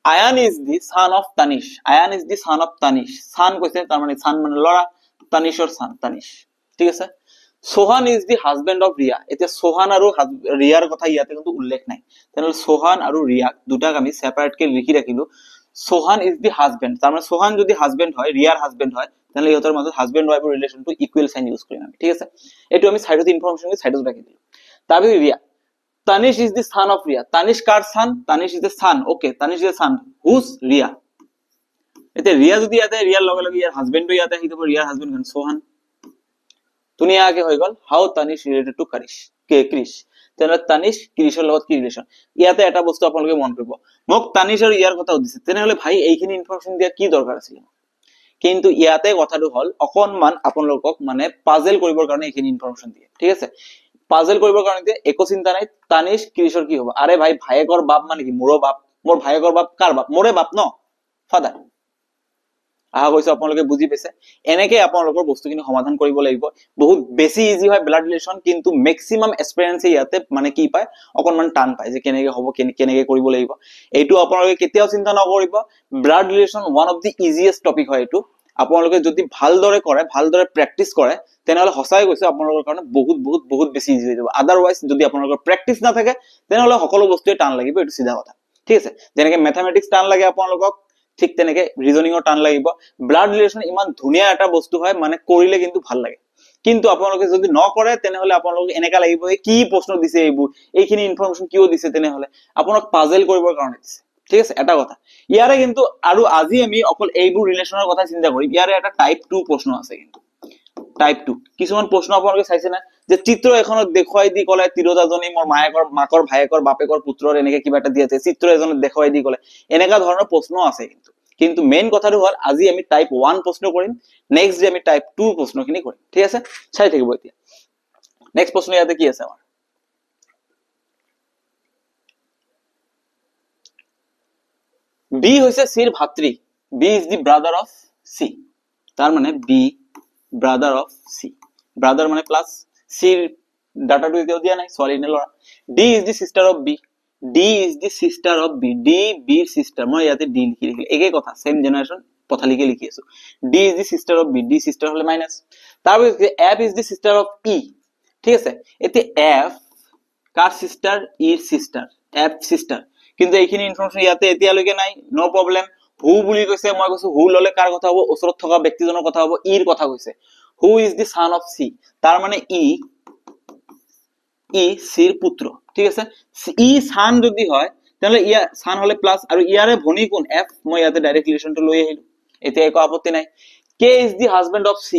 Ayaan is the son of Tanish, Ayaan is the son of Tanish, son কৈছে তাৰ মানে সান মানে লৰা, তানিশৰ সান তানিশ, ঠিক আছে। Sohan is the husband of Riya, এতিয়া সোহান আৰু ৰিয়াৰ কথা ইয়াতে কিন্তু উল্লেখ নাই, তেনেহলে সোহান আৰু ৰিয়াক দুটাক আমি সেপাৰেটকে লিখি ৰাখিলো, সোহান ইজ দি হাজবেন্ড, তাৰ মানে সোহান যদি হাজবেন্ড হয়, ৰিয়াৰ হাজবেন্ড হয়, তেনেহলে ইহঁতৰ মাজত হাজবেন্ড ওয়াইফৰ ৰিলেশনটো ইকুৱেল সাইন ইউজ কৰিম আমি, ঠিক আছে। এইটো আমি সাইডত ইনফৰমেশন সাইডত ৰাখি দিলো। তাৰপিছত Riya, Tanish is the son of Riya, Tanish কার son, Tanish is the son, okay Tanish is son whose Riya, এতিয়া রিয়া যদি ইয়াতে ৰিয়াৰ লগে লগে ইয়াৰ হাজবেন্ডটো ইয়াতে আহি যাব, ৰিয়াৰ হাজবেন্ড কোন, সোহান, ধুনীয়াকে হৈ গল হাউ তানিশ ৰিলেটেড টু ক্ৰিশ, তেনেহলে তানিশ ক্ৰিশৰ লগত কি ৰিলেশন, ইয়াতে এটা বস্তু আপোনালোকে মন কৰিব, মোক তানিশ আৰু ইয়াৰ কথা সুধিছে, তেনেহলে ভাই এইখিনি ইনফৰমেশন দিয়া কি দৰকাৰ আছিল, কিন্তু ইয়াতে কথাটো হল অকনমান আপোনালোকক মানে পাজেল কৰিবৰ কাৰণে এইখিনি ইনফৰমেশন দিয়ে, ঠিক আছে। পাজেল কৰিবৰ কাৰণে দিয়ে, একো চিন্তা নাই, তানিশ ক্ৰিশৰ কি হ'ব, আৰে ভাই ভায়েকৰ বাপ মানে কি, মোৰো বাপ, মোৰ ভায়েকৰ বাপ কাৰ বাপ, মোৰে বাপ ন, ফাদাৰ, আশা কৰিছো আপোনালোকে বুজি পাইছে এনেকৈ আপোনালোকৰ বস্তুখিনি সমাধান কৰিব লাগিব বহুত বেছি ইজি হয় ব্লাড ৰিলেশন কিন্তু ম্যাক্সিমাম এক্সপেৰিয়েন্স ইয়াতে মানে কি পায় অকনমান টান পায় যে কেনেকৈ হ'ব কেনেকৈ কৰিব লাগিব এইটো আপোনালোকে কেতিয়াও চিন্তা নকৰিব blood relation one of the easiest topic হয় এইটো আপোনালোকে যদি ভালদৰে কৰে ভালদৰে প্ৰেক্টিস কৰে তেনেহলে হসাই কৈছো আপোনালোকৰ কাৰণে বহুত বহুত বহুত বেছি ইজি হৈ যাব আদাৰৱাইজ যদি আপোনালোকৰ প্ৰেক্টিস না থাকে তেনেহলে সকলো বস্তুৱে টান লাগিব এটো সিধা কথা ঠিক আছে যেনেকৈ ম্যাথমেটিক্স টান লাগে আপোনালোকক ঠিক তেনেকৈ ৰিজনিংৰ টান লাগিব ব্লাড ৰিলেশন ইমান ধুনিয়া এটা বস্তু হয় মানে কৰিলে কিন্তু ভাল লাগে কিন্তু আপোনালোকে যদি নকৰে তেনেহলে আপোনালোক এনেকা লাগিব কি প্ৰশ্ন দিছে এইবোৰ এইখিনি ইনফৰমেশন কিয় দিছে তেনেহলে আপোনাক পাজল কৰিবৰ কাৰণে দিছে ঠিক আছে এটা কথা ইয়াৰে কিন্তু আৰু আজি আমি অকল এইবোৰ ৰিলেশনৰ কথা চিন্তা কৰিম ইয়াৰে এটা টাইপ 2 প্ৰশ্ন আছে কিন্তু টাইপ 2 কিছুমান প্ৰশ্ন আপোনালোকে চাইছে না যে চিত্ৰ এখনত দেখুৱাই দি কলে তিৰোতাজনী মোৰ মাকৰ ভায়েকৰ বাপেকৰ পুত্ৰৰ এনেকে কিবা এটা দিয়াছে চিত্ৰ এজনত দেখুৱাই দি কলে এনেকা ধৰণৰ প্ৰশ্ন আছে কিন্তু মেইন কথাটো হল আজি আমি টাইপ 1 প্ৰশ্ন কৰিম নেক্সট ডে আমি টাইপ 2 প্ৰশ্নখিনি কৰিম ঠিক আছে চাই থাকিব এতিয়া নেক্সট প্ৰশ্ন ইয়াতে কি আছে আমাৰ B হৈছে Cৰ ভাতৃ B is the brother of C তাৰ মানে B brother of C brother মানে প্লাস Cৰ ডাটাটো এতিয়াও দিয়া নাই ছোৱালী নে লৰা D is the sister of B D is the sister of B D B ৰ sister মই ইয়াতে D লিখি একে কথা সেম জেনাৰেশন পথালিকে লিখি আছো D is the sister of B D sister হলে মাইনাস তাৰপিছত F is the sister of E ঠিক আছে এতে F কাৰ sister E ৰ sister F sister কিন্তু এইখিনি ইনফৰমেশন ইয়াতে এতিয়ালৈকে নাই নো প্ৰবলেম হু বুলি কৈছে মই কৈছো হু ললে কাৰ কথা হ'ব ওচৰত থকা ব্যক্তিজনৰ কথা হ'ব ইৰ কথা কৈছে হু is the son of C তাৰ মানে ই সিৰ পুত্ৰ ঠিক আছে ই son যদি হয় তেনে ইয়া son হলে প্লাস আৰু ইয়াৰে ভনী কোন F মই ইয়াতে ডাইৰেক্ট ৰিলেশনটো লৈ আহিলো এতিয়া একো আপত্তি নাই K is the husband of C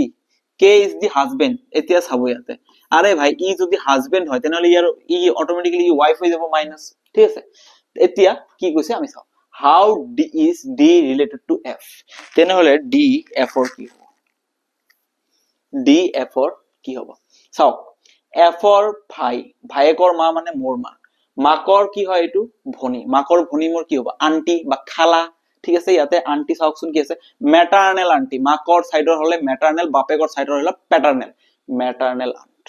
K is the husband এতিয়া চাব ইয়াতে আরে ভাই ই যদি হাজবেন্ড হয় তেনহলে ইয়াৰ ই অটোমেটিক্যালি ওয়াইফ হৈ যাব মাইনাস ঠিক আছে এতিয়া কি কৈছে আমি চাও how D is D related to F তেনেহলে D F or কি হ'ব D F or কি হ'ব চাও F or ভাইয়েকৰ মা মানে মোৰ মা মাকৰ কি হয় এটো ভনী মাকৰ ভনী মোৰ কি হ'ব আন্টি বা খালা ঠিক আছে ইয়াতে আন্টি চাওকচোন কি আছে ম্যাটারনাল আন্টি মাকৰ সাইডৰ হলে ম্যাটাৰনাল বাপেকৰ সাইডৰ হলে প্যাটাৰনাল ম্যাটাৰনাল আন্ট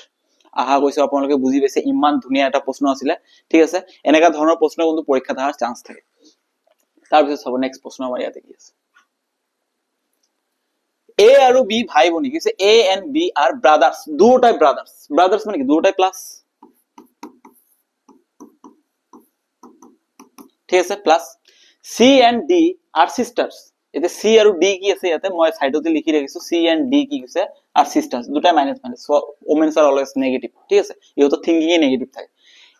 আহা কৈছো আপোনালোকে বুজি পাইছে ইমান ধুনিয়া এটা প্ৰশ্ন আছিল ঠিক আছে এনেকা ধৰণৰ প্ৰশ্ন কিন্তু পৰীক্ষাত আহাৰ চান্স থাকে তাৰ পিছত সব নেক্সট প্ৰশ্ন আমাৰ ইয়াতে কি আছে A আৰু B ভাই ভনী কিছে A and B are brothers দুটাই brothers মানে কি দুটাই প্লাস ঠিক আছে plus C and D are sisters এতে C আৰু D কি আছে ইয়াতে মই সাইডতে লিখি ৰাখিছো C and D কি আছে are sisters দুটাই minus so women's are always negative ঠিক আছে ইও তো থিংকিং এ নেগেটিভ থাকে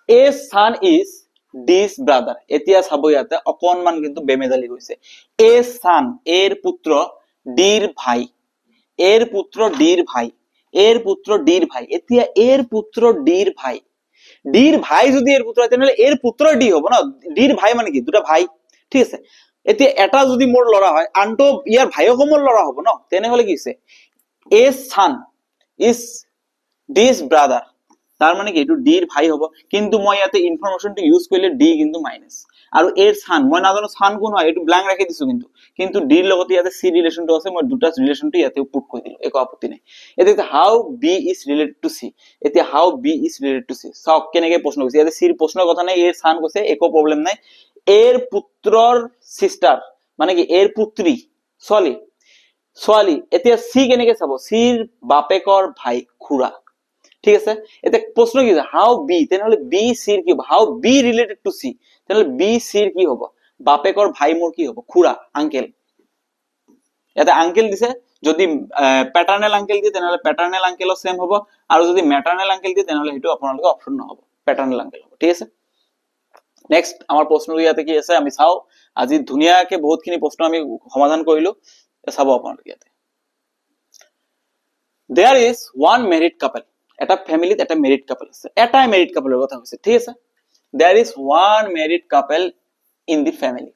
A son is D's brother এতিয়া চাব ইয়াতে অকনমান কিন্তু বেমেজালি গৈছে A son এর পুত্র Dৰ ভাই এৰ পুত্ৰ Dৰ ভাই এৰ পুত্ৰ Dৰ ভাই এতিয়া এৰ পুত্ৰ Dৰ ভাই যদি এৰ পুত্ৰ হয় তেনহলে এৰ পুত্ৰ D হ'ব না Dৰ ভাই মানে কি দুটা ভাই ঠিক আছে এতিয়া এটা যদি মোৰ লৰা হয় আনটো ইয়াৰ ভাইও মোৰ লৰা হ'ব না তেনেহলে কি হৈছে A son is D's brother তার মানে কি এটো Dৰ ভাই হ'ব কিন্তু মই ইয়াতে ইনফৰমেশনটো ইউজ কৰিলে D কিন্তু মাইনাস আৰু এৰ son মই না জানো son কোন হয় এটো ব্ল্যাঙ্ক ৰাখি দিছো কিন্তু Dৰ লগত ইয়াতে C ৰিলেশনটো আছে মই দুটা ৰিলেশনটো ইয়াতে পুট কৰি দিলো একো আপত্তি নাই এতিয়া how B is related to C এতিয়া how B is related to C সব কেনেকে প্ৰশ্ন হৈছে ইয়াতে C ৰ প্ৰশ্নৰ কথা নাই এৰ son কৈছে একো প্ৰবলেম নাই এৰ পুত্ৰৰ সিস্টাৰ মানে কি এৰ পুত্ৰী ছোৱালী এতিয়া C কেনেকে চাব C ৰ বাপেকৰ ভাই খুৰা ঠিক আছে এটা প্রশ্ন কি হাউ বি তেনহলে বি সির কি how B related to C তেনহলে বি সির কি হবে বাপেকৰ ভাই মোৰ কি হবে খুৰা আঙ্কেল এটা আঙ্কেল দিছে যদি প্যাটার্নাল আঙ্কেল দিয়ে তেনহলে প্যাটার্নাল আঙ্কেলও সেম হবে আর যদি ম্যাটার্নাল আঙ্কেল দিয়ে তেনহলে হেতু আপোনালোকে অপশন নহব প্যাটার্নাল আঙ্কেল হবে ঠিক আছে নেক্সট আমাৰ প্ৰশ্নটো ইয়াতে কি আছে আমি চাও আজি ধুনিয়াকে বহুতখিনি প্ৰশ্ন আমি সমাধান কৰিলো চাব আপোনালোকে ইয়াতে there is one married couple এটা ফ্যামিলিত এটা মেরিড কাপল আছে এটা মেরিড কাপলের কথা হইছে ঠিক আছে there is one married couple in the family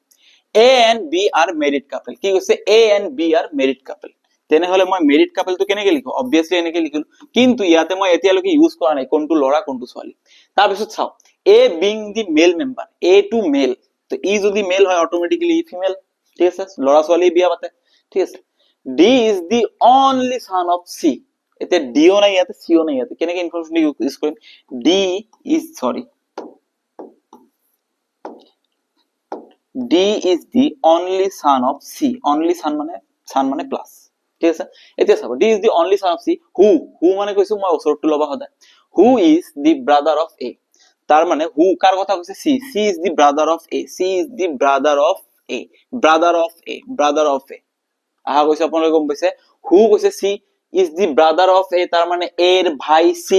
A and B are married couple কি হইছে A and B are married couple তেনে হলে মই মেরিড কাপল তো কেনেকে লিখো obviously এনেকে লিখিলো কিন্তু ইয়াতে মই এতিয়ালৈকে ইউজ কৰা নাই কোনটো লৰা কোনটো ছোৱালী তাৰ পিছত চাও A being the male member A to male তো ই যদি মেল হয় অটোমেটিক্যালি ফিমেল ঠিক আছে লৰা ছোৱালী বিয়া পাতে ঠিক আছে D is the only son of C. এতে D ও নাই ইয়াতে C ও নাই ইয়াতে কেনেকে ইনফরমেশন ইউজ কৰিম D is the only son of C. only son মানে প্লাস ঠিক আছে এতিয়া চাব D is the only son of C. who মানে কৈছো মই ওচৰটো লবা হদা who is the brother of A. তার মানে who কার কথা কৈছে C is the brother of A. C is the brother of A. brother of A আহা কৈছে আপোনালোকে গম পাইছে who কৈছে C is the brother of A তার মানে A এর ভাই C.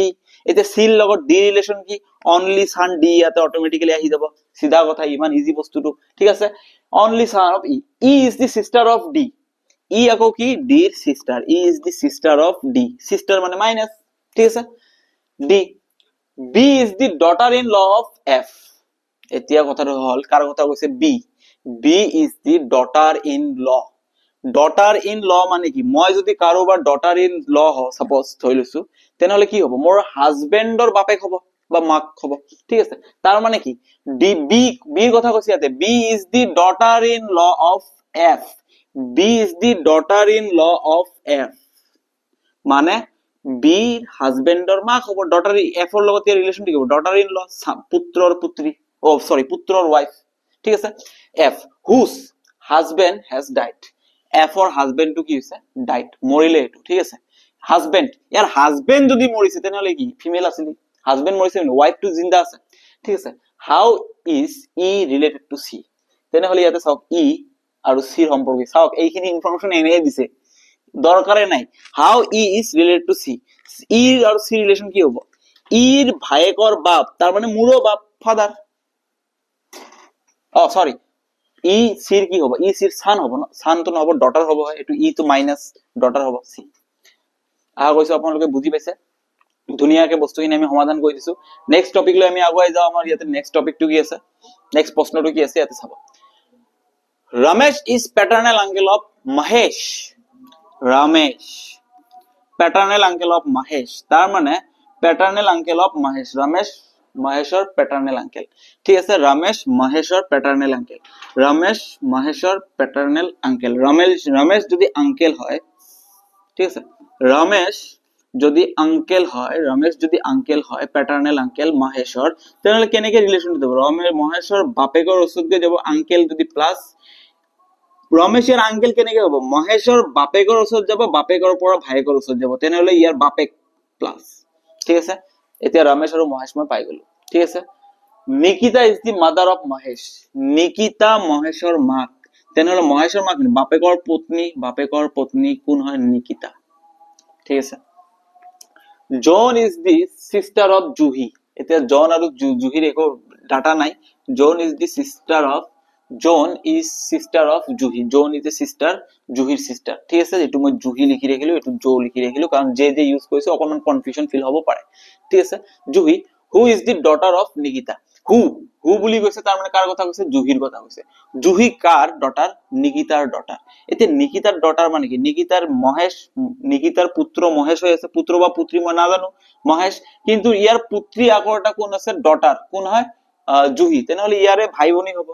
এতে C এর লগত D রিলেশন কি only son D ইয়াতে অটোমেটিক্যালি আহি যাব সিধা কথা ইমান ইজি বস্তুটো ঠিক আছে only son of E. E is the sister of D. E আকো কি D এর sister. E is the sister of D. Sister মানে মাইনাস ঠিক আছে D. B is the daughter in law of F. এতিয়া কথাটো হল কার কথা কৈছে B. B is the daughter in law. daughter in law মানে কি মই যদি কাৰোবাৰ daughter in law হ সাপোজ ধৰি লৈছো তেনেহলে কি হ'ব মোৰ হাজবেন্ডৰ বাপেক হ'ব বা মাক হ'ব ঠিক আছে তাৰ মানে কি B ৰ কথা কৈছে ইয়াতে B is the daughter in law of F. B is the daughter in law of F মানে B হাজবেন্ডৰ মাক হ'ব daughter F ৰ লগত ইয়াৰ ৰিলেশন কি হ'ব daughter in law পুত্ৰৰ পুত্ৰী পুত্ৰৰ ওয়াইফ ঠিক আছে F whose husband has died. F or husband to কি হৈছে died মৰিলে এটো ঠিক আছে হাজবেন্ড ইয়াৰ হাজবেন্ড যদি মৰিছে তেনেহলে কি ফিমেল আছিল হাজবেন্ড মৰিছে ওয়াইফ টু জিন্দা আছে ঠিক আছে how is E related to C তেনেহলে ইয়াতে চাওক E আৰু C ৰ সম্পৰ্ক চাওক এইখিনি ইনফৰমেশন এনেই দিছে দৰকাৰে নাই how E is related to C. E আৰু C ৰিলেশন কি হ'ব E ৰ ভাইকৰ বাপ তাৰ মানে মোৰো বাপ ফাদাৰ সৰি E C ৰ কি হ'ব E C ৰ son হ'ব না son তো নহব daughter হ'ব এটো E তো মাইনাস daughter হ'ব C আহা কৈছো আপোনালোকে বুজি পাইছে ধুনিয়াকে বস্তুখিনি আমি সমাধান কৰি দিছো নেক্সট টপিক লৈ আমি আগুৱাই যাও আমাৰ ইয়াতে নেক্সট টপিকটো কি আছে নেক্সট প্ৰশ্নটো কি আছে ইয়াতে চাব Ramesh is paternal uncle of Mahesh. Ramesh paternal uncle of Mahesh তার মানে paternal uncle of Mahesh. Ramesh Maheshwar paternal uncle ঠিক আছে Ramesh Maheshwar paternal uncle. Ramesh Maheshwar paternal uncle. Ramesh যদি আঙ্কেল হয় ঠিক আছে Ramesh যদি আঙ্কেল হয় প্যাটার্নাল আঙ্কেল মহেশ্বর তাহলে কেনেকে রিলেশন দেব মহেশ্বর বাপেকৰ ওচৰত যাব আঙ্কেল যদি প্লাস ৰমেশেৰ আঙ্কেল কেনেকে হ'ব মহেশ্বৰ বাপেকৰ ওচৰত যাব বাপেকৰ পৰা ভাইকৰ ওচৰত যাব তেনেহলে ইয়াৰ বাপেক প্লাস ঠিক আছে এতিয়া ৰমেশ আৰু মহেশ মই পাই গলো ঠিক আছে Nikita is the mother of Mahesh Nikita মহেশৰ মাক তেনেহলে মহেশৰ মাক বাপেকৰ পত্নী কোন হয় নিকিতা ঠিক আছে John is the sister of Juhi. এতিয়া জন আৰু জুহিৰ একো ডাটা নাই John is sister of Juhi. John is a sister জুহিৰ sister ঠিক আছে এটো মই জুহি লিখি ৰাখিলো এটো জো লিখি ৰাখিলো কাৰণ যে ইউজ কৰিছে অকমান কনফিউজন ফিল হ'ব পাৰে ঠিক আছে Juhi who is the daughter of Nikita. who বুলি কৈছে তাৰ মানে কাৰ কথা কৈছে জুহিৰ কথা কৈছে জুহি কাৰ ডটাৰ নিকিতাৰ ডটাৰ এতে নিকিতাৰ ডটাৰ মানে কি নিকিতাৰ পুত্ৰ মহেশ হৈ আছে পুত্ৰ বা পুত্ৰী মই নাজানো মহেশ কিন্তু ইয়াৰ পুত্ৰী আগৰটা কোন আছে ডটাৰ কোন হয় জুহি তেনেহলে ইয়াৰে ভাই ভনী হ'ব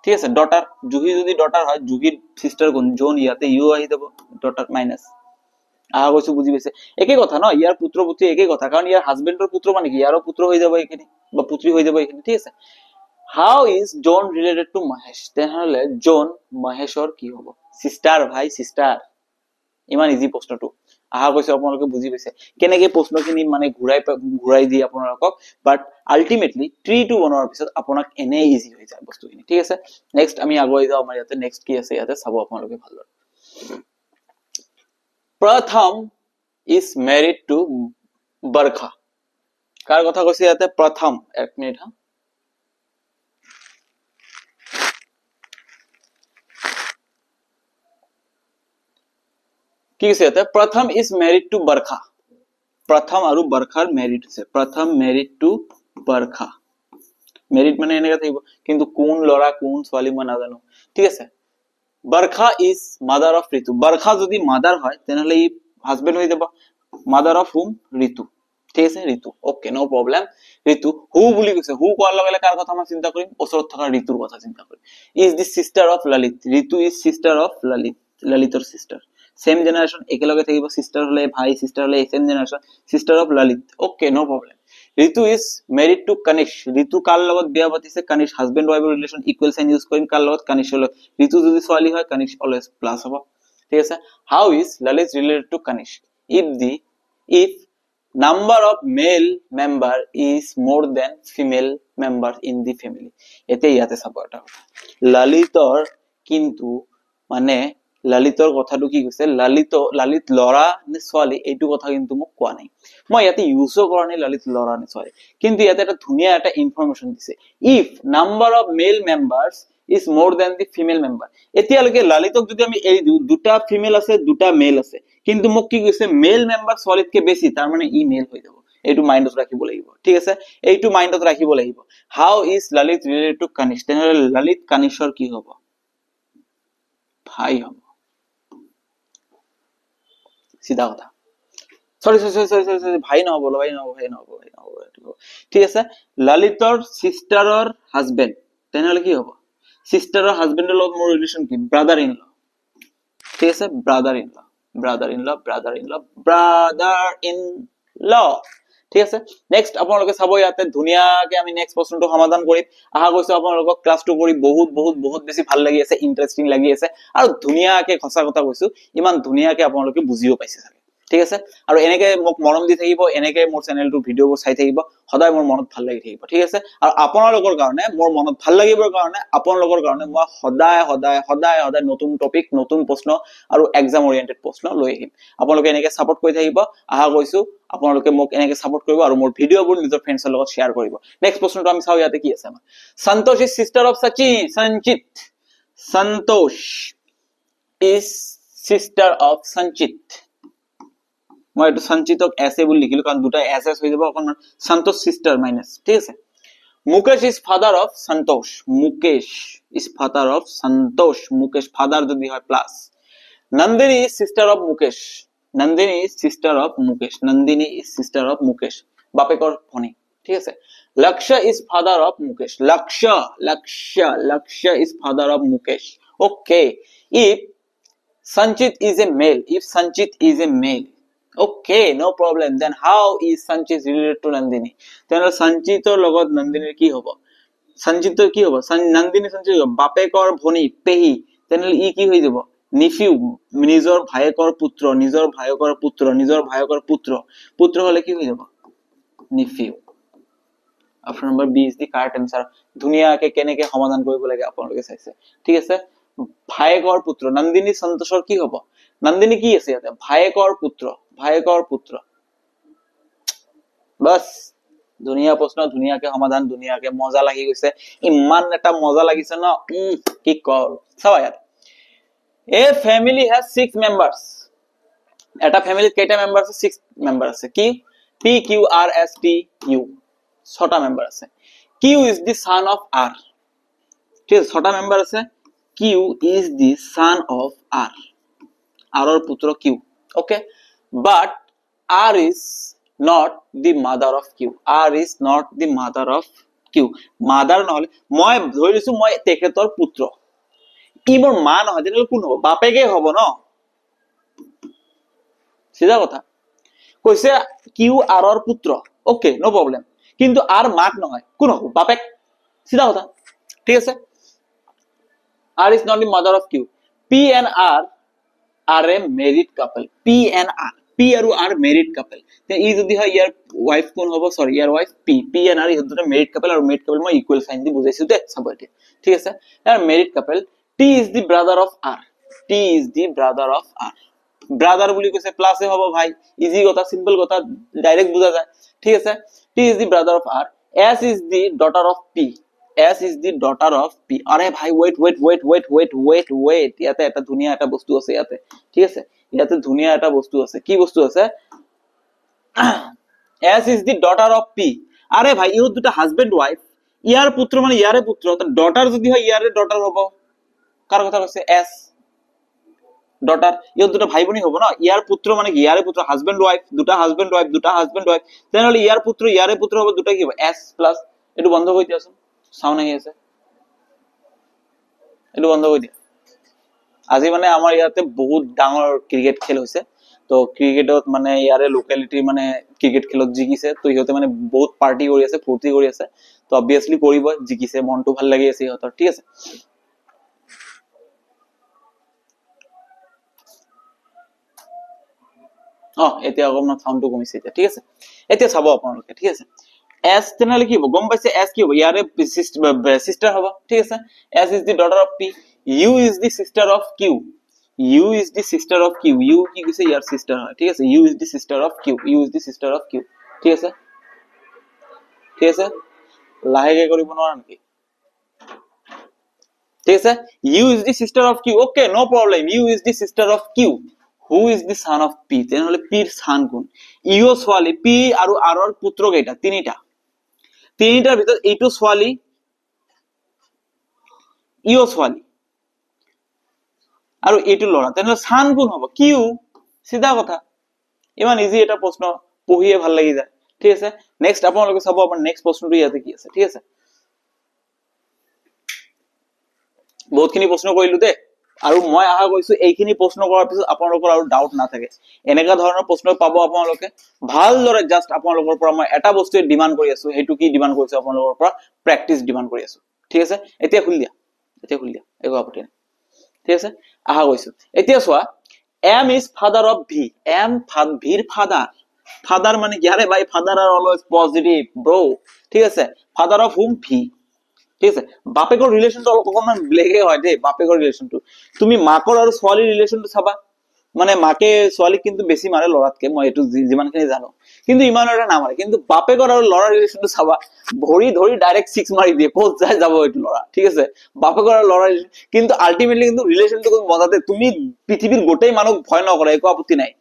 ঠিক আছে ডটাৰ জুহি যদি ডটাৰ হয় জুহিৰ সিস্টাৰ কোন জন ইয়াতে ইউ আহি যাব ডটাৰ মাইনাস আহা কৈছো বুজি পাইছে একে কথা ন ইয়াৰ পুত্ৰ পুত্ৰী একে কথা কাৰণ ইয়াৰ হাজবেন্ডৰ পুত্ৰ মানে কি ইয়াৰো পুত্ৰ হৈ যাব এখানে বা পুত্ৰী হৈ যাব এখানে ঠিক আছে how is John related to Mahesh তেনেহলে জন মহেশৰ কি হ'ব সিস্টাৰ ভাই সিস্টাৰ ইমান ইজি প্ৰশ্নটো আহা কৈছো আপোনালোকে বুজি পাইছে কেনেকে প্ৰশ্নখিনি মানে ঘুৰাই দি আপোনালোকক বাট আলটিমেটলি ট্ৰি টু বনোৱাৰ পিছত আপোনাক এনে ইজি হৈ যায় বস্তুখিনি ঠিক আছে নেক্সট আমি আগুৱাই যাও আমাৰ ইয়াতে নেক্সট কি আছে ইয়াতে চাব আপোনালোকে ভালদৰে Pratham is married to Barkha. কাৰ কথা কৈছে ইয়াতে প্ৰথম এক মিনিট কি কৈছে ইয়াতে প্ৰথম is married to Barkha. প্ৰথম আৰু বাৰখাৰ মেৰিড আছে প্ৰথম married to Barkha. মেৰিড মানে এনেকা থাকিব কিন্তু কোন লৰা কোন ছোৱালী মই নাজানো ঠিক আছে Barkha is mother of Ritu. Barkha যদি mother হয় তেনেহলে ই হাজবেন্ড হৈ যাব mother of whom Ritu ঠিক আছে Ritu okay no problem Ritu who বুলি কৈছে who কোৱাৰ লগে কাৰ কথা মই চিন্তা কৰিম ওচৰত থকা ঋতুৰ কথা চিন্তা কৰিম is the sister of Lalit. Ritu is sister of Lalit ললিতৰ sister সেম জেনারেশন একেলগে থাকিব sister হলে ভাই sister হলে same generation sister of Lalit okay no problem Ritu is married to Kanishk Ritu কার লগত বিয়া পাতিছে Kanishk husband wife relation equal sign use কৰিম কাৰ লগত কনিষ্ক হল ঋতু যদি ছোৱালী হয় কনিষ্ক অলওয়েজ প্লাস হ'ব ঠিক আছে how is Lalit related to Kanishk if number of male member is more than female member in the family এতে ইয়াতে চাব এটা ললিতৰ কিন্তু মানে ললিতৰ কথাটো কি কৈছে ললিত লৰা নে ছোৱালী এইটো কথা কিন্তু মোক কোৱা নাই মই ইয়াতে ইউজও কৰা নাই ললিত লৰা নে ছোৱালী কিন্তু ইয়াতে এটা ধুনিয়া এটা ইনফৰমেশন দিছে if number of male members is more than the female member এতিয়ালৈকে ললিতক যদি আমি এই দুটা ফিমেল আছে দুটা মেল আছে কিন্তু মোক কি কৈছে মেল মেম্বাৰ ছোৱালীতকে বেছি তাৰ মানে ই মেল হৈ যাব এইটো মাইন্ডত ৰাখিব লাগিব ঠিক আছে এইটো মাইন্ডত ৰাখিব লাগিব how is Lalit related to Kanishk তেনেহলে ললিত কনিষ্কৰ কি হ'ব ভাই হ'ব सीधा কথা সৰি ভাই নহব ঠিক আছে ললিতৰ সিস্টাৰৰ হাজবেন্ড তেনেহলে কি হ'ব সিস্টাৰৰ হাজবেন্ডৰ লগত মোৰ ৰিলেশন কি ব্রাদার ইন ল ঠিক আছে ব্রাদার ইন ল ঠিক আছে নেক্সট আপোনালোকে চাব ইয়াতে ধুনিয়াকে আমি নেক্সট প্ৰশ্নটো সমাধান কৰিম আহা কৈছো আপোনালোকক ক্লাসটো কৰি বহুত বেছি ভাল লাগি আছে ইন্টাৰেষ্টিং লাগি আছে আৰু ধুনিয়াকে খসা কথা কৈছো ইমান ধুনিয়াকে আপোনালোকে বুজিও পাইছে ঠিক আছে আৰু এনেকে মোক মৰম দি থাকিব এনেকে মোৰ চেনেলটো ভিডিওবোৰ চাই থাকিব সদায় মোৰ মনত ভাল লাগি থাকিব ঠিক আছে আৰু আপোনালোকৰ কাৰণে মোৰ মনত ভাল লাগিবৰ কাৰণে আপোনালোকৰ কাৰণে মই সদায় নতুন টপিক নতুন প্ৰশ্ন আৰু এক্সাম ওৰিয়েন্টেড প্ৰশ্ন লৈ আহিম আপোনালোকে এনেকে সাপোৰ্ট কৰি থাকিব আহা কৈছো আপোনালোকে মোক এনেকে সাপোৰ্ট কৰিব আৰু মোৰ ভিডিওবোৰ নিজৰ ফ্ৰেণ্ডছৰ লগত শেয়াৰ কৰিব নেক্সট প্ৰশ্নটো আমি চাও ইয়াতে কি আছে আমাৰ সন্তোষ ইজ সিস্টাৰ অফ সঞ্চিত সন্তোষ ইজ সিস্টাৰ অফ সঞ্চিত মই এটো সঞ্চিতক এসে বুলি লিখিলো কাৰণ দুটা এসএস হৈ যাব অকমান সন্তোষ সিস্টার মাইনাস ঠিক আছে Mukesh is father of Santosh Mukesh is father of Santosh Mukesh father যদি হয় plus Nandini is sister of Mukesh Nandini is sister of Mukesh বাপেকৰ ভনী ঠিক আছে লক্ষ্য ইজ ফাদার অফ মুকেশ লক্ষ্য is father of Mukesh okay if Sanchit is a male okay no problem then how is Sanchit related to Nandini then Sanchitor logot Nandini ki hobo Sanchitor ki hobo Nandini Sanchit bapekor bhoni pehi then e ki hoi jabo nephew nijor bhayekor putro hole ki hoi jabo nephew option number B is the correct answer dhuniya ke keneke সমাধান কৰিব লাগে আপোনালোকে চাইছে ঠিক আছে ভায়েকৰ পুত্ৰ নন্দিনী সন্তোষৰ কি হ'ব নন্দিনী কি আছে ইয়াতে ভায়েকৰ পুত্ৰ বাস দুনিয়া প্ৰশ্ন ধুনিয়াকে সমাধান ধুনিয়াকে মজা লাগি গৈছে ইমান এটা মজা লাগিছে না কি কল চাও ইয়াত এ ফ্যামিলি হ্যাজ 6 মেম্বারস এটা ফ্যামিলিত কেইটা মেম্বার আছে 6 মেম্বার আছে কি P Q R S T U 6টা মেম্বার আছে Q is the son of R ঠিক আছে 6টা মেম্বার আছে Q is the son of R R or পুত্র Q okay but R is not the mother of Q R is not the mother of Q mother নহলে মই ধৰিছো মই তেখেতৰ পুত্ৰ ই মোৰ মা নহয় তেনেহলে কোন হ'ব বাপেকে হ'ব ন সিধা কথা কৈছে Q R or পুত্ৰ okay no problem কিন্তু R মাক নহয় কোন হ'ব বাপেক সিধা কথা ঠিক আছে R is not the mother of Q P and R are a married couple P and R P আৰু R married couple তে ই যদি হয় ইয়াৰ ওয়াইফ কোন হ'ব সৰি ইয়াৰ ওয়াইফ P and R ইহঁত দুটা married couple আৰু married couple মই ইকুয়াল সাইন দি বুজাইছো দে চাব এতিয়া ঠিক আছে ইয়াৰ married couple T is the brother of R brother বুলি কৈছে প্লাসে হ'ব ভাই ইজি কথা সিম্পল কথা ডাইরেক্ট বুজা যায় ঠিক আছে T is the brother of R S is the daughter of P আরে ভাই ওয়েট ইয়াতে এটা ধুনিয়া এটা বস্তু আছে ইয়াতে ঠিক আছে ইয়াতে ধুনিয়া এটা বস্তু আছে কি বস্তু আছে S is the daughter of P আরে ভাই ইও দুটো হাজবেন্ড ওয়াইফ ইয়ার পুত্র মানে ইয়ারে পুত্র তো ডটার যদি হয় ইয়ারে ডটার হবে কার কথা বলছে S ডটার ইও দুটো ভাই বোনই হবে না ইয়ার পুত্র মানে কি ইয়ারে পুত্র হাজবেন্ড ওয়াইফ দুটো হাজবেন্ড ওয়াইফ তাহলে ইয়ার পুত্র ইয়ারে পুত্র হবে দুটো কি হবে S প্লাস একটু বন্ধ করে দিয়াছো সাউন্ড নাই আছে একটু বন্ধ করে দিয়া আজি মানে আমাৰ ইয়াতে বহুত ডাঙৰ ক্ৰিকেট খেল হৈছে তো ক্ৰিকেটত মানে ইয়াৰে লোকেলিটি মানে ক্ৰিকেট খেলত জিকিছে তো ইহঁতে মানে বহুত পাৰ্টি কৰি আছে ফূৰ্তি কৰি আছে তো অবভিয়াসলি কৰিব জিকিছে মনটো ভাল লাগি আছে ইহঁতৰ ঠিক আছে এতিয়া অকমান সাউন্ডটো কমিছে এতিয়া ঠিক আছে এতিয়া চাব আপোনালোকে ঠিক আছে S তেনেহলে কি হ'ব গম পাইছে S কি হ'ব ইয়াৰে সিস্টাৰ হ'ব ঠিক আছে S is the daughter of P U is the sister of Q U is the sister of Q U কি কৈছে ইয়াৰ sister হয় ঠিক আছে U is the sister of Q U is the sister of Q ঠিক আছে লাহেকে কৰিব নোৱাৰা নেকি ঠিক আছে U is the sister of Q okay no problem U is the sister of Q who is the son of P তেনেহলে P ৰ son কোন ইও ছোৱালী P আৰু R ৰ পুত্ৰ কেইটা তিনিটাৰ ভিতৰত এইটো ছোৱালী ইও ছোৱালী আৰু এইটো লৰা তেনেহলে son কোন হ'ব Q সিধা কথা ইমান ইজি এটা প্ৰশ্ন পঢ়িয়ে ভাল লাগি যায় ঠিক আছে নেক্সট আপোনালোকে চাব আমাৰ নেক্সট প্ৰশ্নটো ইয়াতে কি আছে ঠিক আছে বহুতখিনি প্ৰশ্ন কৰিলো দে আৰু মই আশা কৰিছো এইখিনি প্ৰশ্ন কৰাৰ পিছত আপোনালোকৰ আৰু ডাউট না থাকে এনেকা ধৰণৰ প্ৰশ্ন পাব আপোনালোকে ভালদৰে জাস্ট আপোনালোকৰ পৰা মই এটা বস্তুৱে ডিমান্ড কৰি আছো হেতু কি ডিমান্ড কৰিছো আপোনালোকৰ পৰা প্ৰেক্টিস ডিমান্ড কৰি আছো ঠিক আছে এতিয়া খুলি দিয়া একো আপত্তি নাই ঠিক আছে আশা কৰিছো এতিয়া চোৱা M is father of V M Vৰ father মানে কি আরে ভাই father are always positive bro ঠিক আছে father of whom V ঠিক আছে বাপেকৰ ৰিলেশনটো অকমান ব্লেকে হয় দে বাপেকৰ ৰিলেশনটো তুমি মাকৰ আৰু ছোৱালীৰ ৰিলেশনটো চাবা মানে মাকে ছোৱালী কিন্তু বেছি মাৰে লৰাতকে মই এটো যিমানখিনি জানো কিন্তু ইমান এটা নামাৰে কিন্তু বাপেকৰ আৰু লৰাৰ ৰিলেশনটো চাবা ভৰি ধৰি ডাইৰেক্ট 6 মাৰি দিয়ে ক'ত যায় যাব এটো লৰা ঠিক আছে বাপেকৰ আৰু লৰাৰ কিন্তু আলটিমেটলি কিন্তু ৰিলেশনটো কোন মজাতে তুমি পৃথিৱীৰ গোটেই মানুহ ভয় নকৰে একো আপত্তি নাই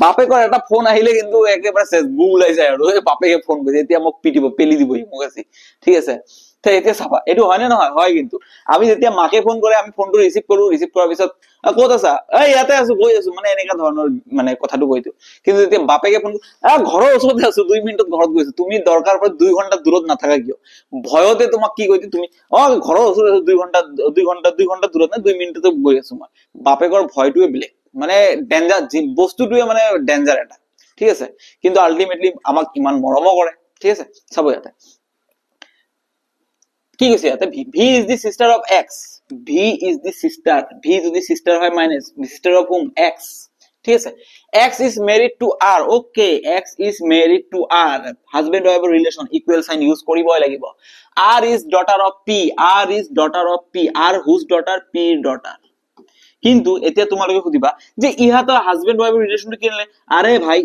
বাপেকৰ এটা ফোন আহিলে কিন্তু একেবাৰে শেষ গু ওলাই যায় আৰু বাপেকে ফোন কৰিছে এতিয়া মোক পিটিব পেলি দিব মোক আছে ঠিক আছে এতিয়া চাবা এটো হয় না নহয় হয় কিন্তু আমি যেতিয়া মাকে ফোন কৰে আমি ফোনটো ৰিসিভ কৰাৰ পিছত ক'ত আছা এই ইয়াতে আছো গৈ আছো মানে এনেকা ধৰণৰ মানে কথাটো কৈতো কিন্তু যেতিয়া বাপেকে ফোন ঘৰৰ ওচৰতে আছো 2 মিনিটত ঘৰত গৈছো তুমি দৰকাৰ পৰে 2 ঘন্টা দূৰত নাথাকা কিয় ভয়তে তোমাক কি কৈছো তুমি ঘৰৰ ওচৰতে আছো 2 ঘন্টা দূৰত না 2 মিনিটতে গৈ আছো মই বাপেকৰ ভয়টোৱে বেলেগ মানে ডেঞ্জাৰ বস্তুটোৱে মানে ডেঞ্জাৰ এটা ঠিক আছে কিন্তু আলটিমেটলি আমাক ইমান মৰম কৰে ঠিক আছে চাব ইয়াতে কি কৈছে ইয়াতে V is the sister of X V is the sister হয় minus sister of whom X ঠিক আছে X is married to R okay X is married to R husband wife relation equal sign use কৰিবই লাগিব R is daughter of P R whose daughter P daughter কিন্তু এতিয়া তোমালোকে খুদিবা যে ইহাতৰ husband wife ৰিলেশনটো কিনলে আৰে ভাই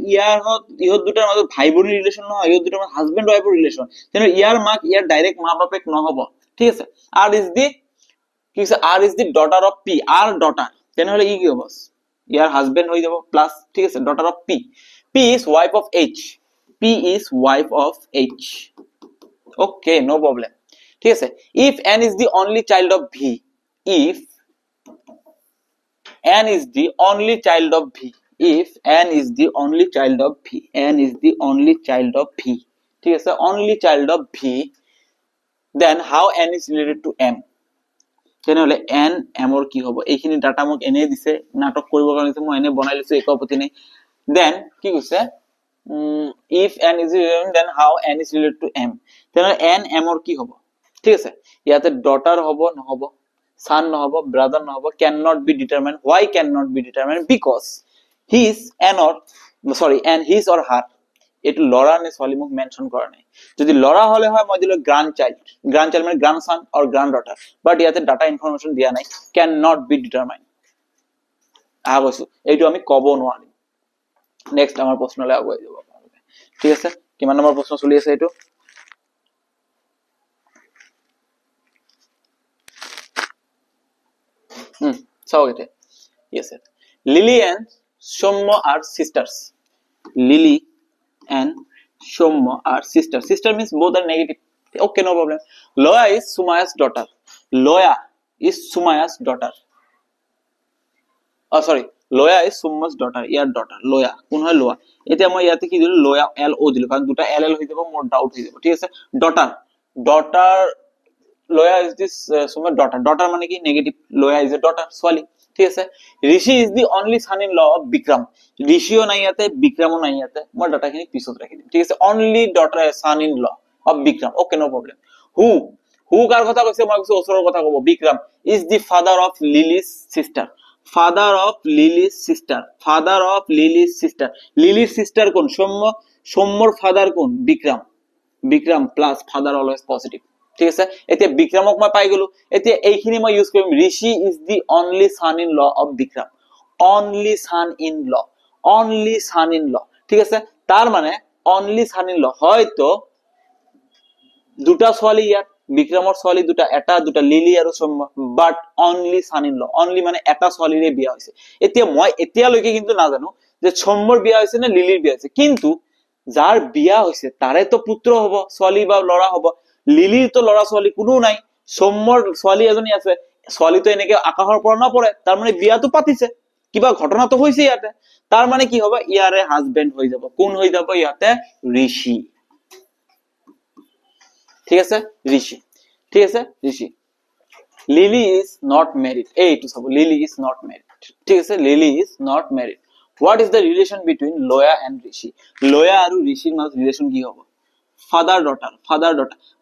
ইহত দুটাৰ মাজত ভাই ভনী ৰিলেশন নহয় ইহত দুটাৰ মাজত হাজবেন্ড ওয়াইফ ৰিলেশন তেনে ইয়াৰ মাক ইয়াৰ ডাইৰেক্ট মা বাপেক নহব ঠিক আছে R is the daughter of P R daughter তেনহলে ই কি হ'ব ইয়াৰ হাজবেন্ড হৈ যাব প্লাস ঠিক আছে daughter of P is wife of H okay no problem ঠিক আছে if N is the only child of V if N is the only child of V if N is the only child of V ঠিক আছে only child of V then how N is related to M তেনেহলে N M or কি হ'ব এইখিনি data মোক এনে দিছে নাটক কৰিব কাৰণে মই এনে বনাই লৈছো এক আপত্তি নাই then কি কৈছে if N is related then how N is related to M তেনেহলে N M or কি হ'ব ঠিক আছে ইয়াতে ডটাৰ হ'ব নহব son নহব brother নহব cannot be determined why cannot be determined because his and his or her এটো লৰা নে ছোৱালী মোক মেনশন কৰা নাই যদি লৰা হলে হয় মই দিলো গ্ৰান্ডচাইল্ড মানে গ্ৰান্ডসন অৰ গ্ৰান্ডডটাৰ বাট ইয়াতে ডাটা ইনফৰমেশন দিয়া নাই cannot be determined আগছো এইটো আমি কব নোৱাৰিম নেক্সট আমাৰ প্ৰশ্নলৈ আগুৱাই যাব আপোনালোকে ঠিক আছে কিমান নম্বৰ প্ৰশ্ন চলি আছে এইটো so yes Lily and Soumya are sisters sister means both are negative okay no problem Loya is Sumaya's daughter Loya is Sumya's daughter Loya is Sumya's daughter year daughter Loya কোন হয় Loya এতিয়া মই ইয়াতে কি দিলো Loya L O দিলো কাৰণ দুটা L হৈ যাব মোৰ ডাউট হৈ যাব ঠিক আছে daughter Loya is this Sumya's daughter মানে কি negative Loya is a daughter ছোৱালী ঠিক আছে Rishi is the only son in law of Vikram ঋষিও নাই ইয়াতে বিক্ৰমো নাই ইয়াতে মই ডাটাখিনি পিছত ৰাখি দিম ঠিক আছে only daughter son in law of Vikram okay no problem who কাৰ কথা কৈছে মই কৈছো ওচৰৰ কথা ক'ব Vikram is the father of Lily's sister father of Lily's sister father of Lily's sister Lily's sister কোন সৌম্যৰ ফাদাৰ কোন Vikram plus father always positive ঠিক আছে এতিয়া বিক্ৰমক মই পাই গলো এতিয়া এইখিনি মই ইউজ কৰিম Rishi is the only son in law of Vikram only son in law ঠিক আছে তাৰ মানে অনলি সান ইন ল হয়তো দুটা ছোৱালী ইয়াত বিক্ৰমৰ ছোৱালী দুটা লিলি আৰু Saumya but only son in law only মানে এটা ছোৱালীৰে বিয়া হৈছে এতিয়া মই এতিয়ালৈকে কিন্তু নাজানো যে সৌম্যৰ বিয়া হৈছে নে লিলিৰ বিয়া হৈছে কিন্তু যাৰ বিয়া হৈছে তাৰে তো পুত্ৰ হ'ব ছোৱালী বা ল'ৰা হ'ব লিলিৰ তো ল'ৰা ছোৱালী কোনো নাই সৌম্যৰ ছোৱালী এজনী আছে ছোৱালীটো এনেকে আকাশৰ পৰা নপৰে তাৰ মানে বিয়াটো পাতিছে কিবা ঘটনাটো হৈছে ইয়াতে তাৰ মানে কি হ'ব ইয়াৰে হাজবেন্ড হৈ যাব কোন হৈ যাব ইয়াতে ঋষি ঠিক আছে ঋষি লিলি ইজ নট ম্যারিড এইটো সব লিলি ইজ নট ম্যারিড ঠিক আছে lily is not married what is the relation between loya and rishi loya আৰু ঋষিৰ মাজত ৰিলেশন কি হ'ব ফাদাৰ ডটাৰ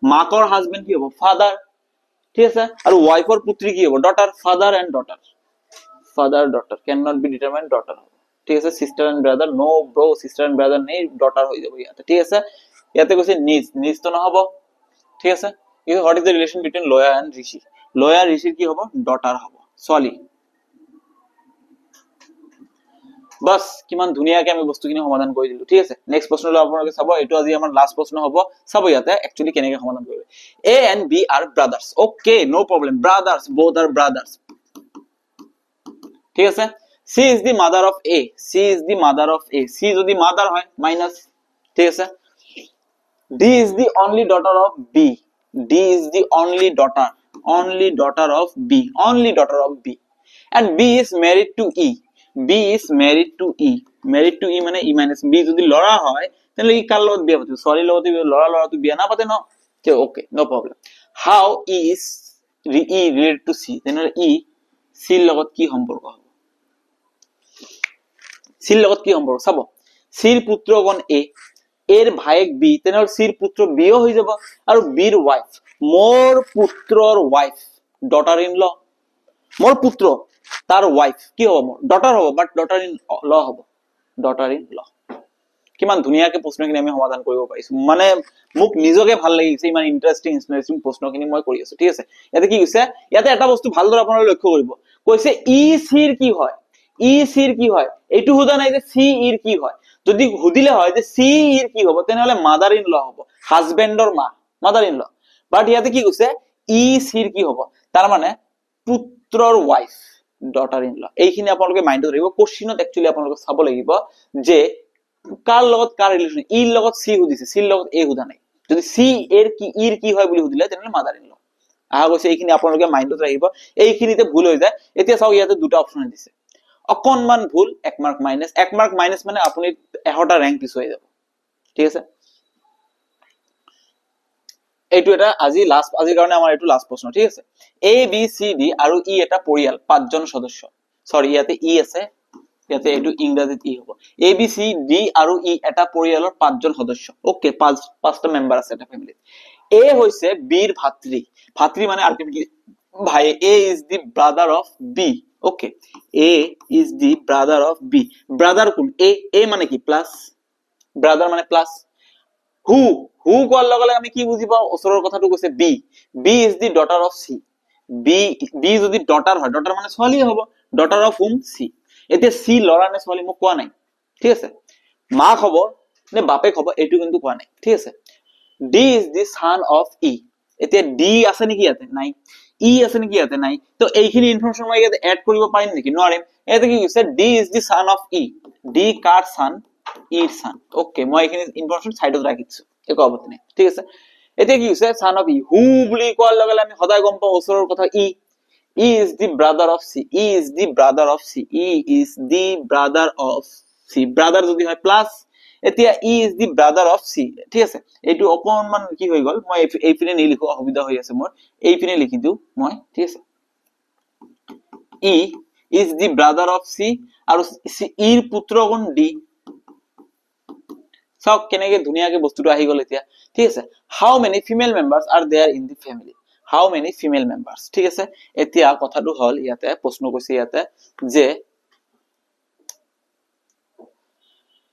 মাকৰ হাজবেন্ড কি হ'ব ফাদাৰ ঠিক আছে আৰু ওয়াইফৰ পুত্ৰী কি হ'ব daughter father daughter can not be determined daughter হ'ব ঠিক আছে sister and brother no bro sister and brother নেই ডটার হৈ যাব ইয়াতে ঠিক আছে ইয়াতে কৈছে নিজ তো নহব ঠিক আছে what is the relation between loya and rishi loya ঋষিৰ কি হ'ব ডটাৰ হ'ব ছোৱালী बस किमान धुनियाके আমি বস্তুখিনি সমাধান কৰি দিলো ঠিক আছে নেক্সট প্ৰশ্নলৈ আপোনালোকে চাব এটো আজি আমাৰ লাষ্ট প্ৰশ্ন হ'ব চাব ইয়াতে একচুয়ালি কেনেকৈ সমাধান কৰিব a and b are brothers okay no problem brothers both are brothers ঠিক আছে c is the mother of a c যদি mother হয় মাইনাস ঠিক আছে d is the only daughter of b and b is married to e married to e মানে e minus b যদি লৰা হয় তাহলে ই কাৰ লগত বিয়া পাতিব সৰি লগত লৰাটো বিয়া না পাতে ন okay no problem how is e related to c তেনে e c লগত কি সম্পৰ্ক হ'ব c লগত কি সম্পৰ্ক চাব c ৰ পুত্ৰগণ a এৰ ভাইক b তেনে c ৰ পুত্ৰ b হৈ যাব আৰু b ৰ ওয়াইফ মোৰ পুত্ৰৰ ওয়াইফ ডটাৰ ইন ল মোৰ পুত্ৰ তাৰ ওয়াইফ কি হ'ব মোৰ ডটাৰ হ'ব বাট ডটাৰ ইন ল হ'ব কিমান ধুনিয়াকে প্ৰশ্নখিনি আমি সমাধান কৰিব পাৰিছো মানে মোক নিজকে ভাল লাগিছে ইমান ইন্টাৰেষ্টিং প্ৰশ্নখিনি মই কৰি আছো ঠিক আছে ইয়াতে কি কৈছে ইয়াতে এটা বস্তু ভালদৰে আপোনালোকে লক্ষ্য কৰিব কৈছে ই সিৰ কি হয় এইটো হুদা নাই যে সি ইৰ কি হয় যদি হুদিলে হয় যে সি ইৰ কি হ'ব তেনেহলে মাদাৰ ইন ল হ'ব হাজবেন্ডৰ মা মাদাৰ ইন ল বাট ইয়াতে কি কৈছে ই সিৰ কি হ'ব তাৰ মানে পুত্ৰৰ ওয়াইফ ডটাৰ ইন ল এইখিনি আপোনালোকে মাইন্ডত ৰাখিব কোশ্চিনত একচুয়ালি আপোনালোকে চাব লাগিব যে কাৰ লগত কাৰ ৰিলেশন ইৰ লগত সি হুদিছে সিৰ লগত এ হুদা নাই যদি সি এৰ কি ইৰ কি হয় বুলি হুদিলে তেনেহলে মাদাৰ ইন ল আহা কৈছে এইখিনি আপোনালোকে মাইন্ডত ৰাখিব এইখিনিতে ভুল হৈ যায় এতিয়া চাও ইয়াতে দুটা অপচন দিছে অকনমান ভুল 1 মাৰ্ক মাইনাস মানে আপুনি 1টা ৰ্যাঙ্ক পিছ হৈ যাব ঠিক আছে এইটো এটা আজিৰ কাৰণে আমাৰ এইটো লাষ্ট প্ৰশ্ন ঠিক আছে a b c d আৰু e এটা পৰিয়াল 5 জন সদস্য সৰি ইয়াতে e আছে ইয়াতে এইটো ইংৰাজীত e হ'ব a b c d আৰু e এটা পৰিয়ালৰ 5 জন সদস্য ওকে 5টা মেম্বাৰ আছে এটা ফ্যামিলিত a হৈছে b ৰ ভাতৃ মানে আলটিমেটলি ভাই a is the brother of b okay a is the brother of b brother কোন a মানে কি প্লাস brother মানে প্লাস who কোৱাৰ লগে লগে আমি কি বুজি পাও ওচৰৰ কথাটো কৈছে b is the daughter of c b যদি daughter হয় daughter মানে ছোৱালী হ'ব daughter of whom c এতিয়া c লৰা নে ছোৱালী মোক কোৱা নাই ঠিক আছে মাক হ'ব নে বাপেক হ'ব এইটো কিন্তু কোৱা নাই ঠিক আছে d is the son of e এতিয়া d আছে নেকি ইয়াতে নাই e আছে নেকি ইয়াতে নাই তো এইখিনি ইনফরমেশন মই ইয়াতে এড কৰিব পাৰিম নেকি নোৱাৰিম এতে কি কৈছে d is the son of e d car son e ৰ son ওকে মই এইখিনি ইনফৰমেশন সাইডত ৰাখিছো একো আপত্তি নাই ঠিক আছে এতিয়া কি কৈছে son of e who বুলি কোৱাৰ লগে লগে আমি সদায় গম পাওঁ ওচৰৰ কথা e is the brother of c brother যদি হয় প্লাস এতিয়া e is the brother of c ঠিক আছে এইটো অকনমান কি হৈ গল মই এইপিনে নিলিখো অসুবিধা হৈ আছে মোৰ এইপিনে লিখি দিও মই ঠিক আছে is the brother of C আৰু ইৰ পুত্ৰ কোন ডি চাওক কেনেকে ধুনীয়াকে বস্তুটো আহি গল এতিয়া ঠিক আছে how many female members are there in the family how many female members ঠিক আছে এতিয়া কথাটো হল ইয়াতে প্ৰশ্ন কৈছে ইয়াতে যে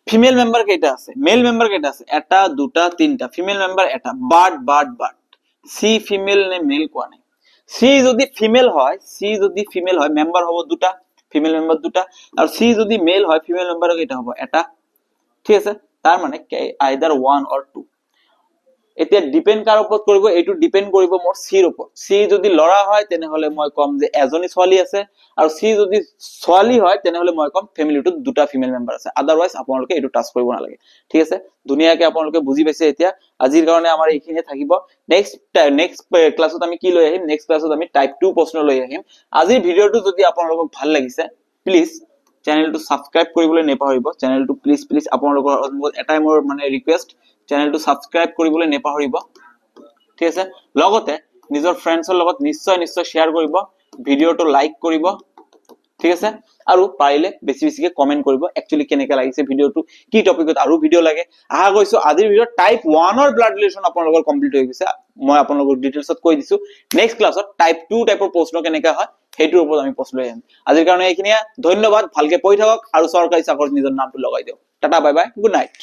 ফিমেল মেম্বার কেইটা আছে মেল মেম্বার কেইটা আছে এটা দুটা তিনটা ফিমেল মেম্বার এটা বাট সি ফিমেল নে মেল কোৱা নাই সি যদি ফিমেল হয় মেম্বাৰ হ'ব দুটা ফিমেল মেম্বাৰ দুটা আৰু সি যদি মেল হয় ফিমেল মেম্বাৰ কেইটা হ'ব এটা ঠিক আছে তাৰ মানে আইদাৰ 1 অৰ 2 এতিয়া ডিপেন্ড কাৰ ওপৰত কৰিব এটো ডিপেন্ড কৰিব মোৰ সিৰ ওপৰত সি যদি লৰা হয় তেনে হলে মই কম যে এজনী ছোৱালী আছে আৰু সি যদি ছোৱালী হয় তেনে হলে মই কম ফ্যামিলিটো দুটা ফিমেল মেম্বাৰ আছে আদাৰওয়াইজ আপোনালোকে এটো টাচ কৰিব নালাগে ঠিক আছে দুনিয়াকে আপোনালোকে বুজি পাইছে এতিয়া আজিৰ কাৰণে আমাৰ এইখিনি থাকিব নেক্সট ক্লাছত আমি কি লৈ আহিম নেক্সট ক্লাছত আমি টাইপ 2 প্ৰশ্ন লৈ আহিম আজিৰ ভিডিওটো যদি আপোনালোকক ভাল লাগিছে প্লিজ চেনেলটো সাবস্ক্ৰাইব কৰিবলৈ নেপাহৰিব চেনেলটো প্লিজ আপোনালোকৰ এটাই মোৰ মানে ৰিকুৱেষ্ট চেনেলটো সাবস্ক্ৰাইব কৰিবলৈ নেপাহৰিব ঠিক আছে লগতে নিজৰ ফ্ৰেণ্ডছৰ লগত নিশ্চয় শেয়াৰ কৰিব ভিডিওটো লাইক কৰিব ঠিক আছে আৰু পাৰিলে বেছিকে কমেন্ট কৰিব একচুয়ালি কেনেকা লাগিছে ভিডিওটো কি টপিকত আৰু ভিডিও লাগে আহা গৈছো আজিৰ ভিডিও টাইপ 1 ৰ ব্লাড ৰিলেশন আপোনালোকৰ কমপ্লিট হৈ গৈছে মই আপোনালোকক ডিটেইলছত কৈ দিছো নেক্সট ক্লাছত টাইপ 2 টাইপৰ প্ৰশ্ন কেনেকা হয় হেইটোৰ ওপৰত আমি প্ৰশ্ন লৈ আহিম আজিৰ কাৰণে এইখিনি ধন্যবাদ ভালকে পঢ়ি থাকক আৰু চৰকাৰী চাকৰিত নিজৰ নামটো লগাই দিয়ক tata bye bye good night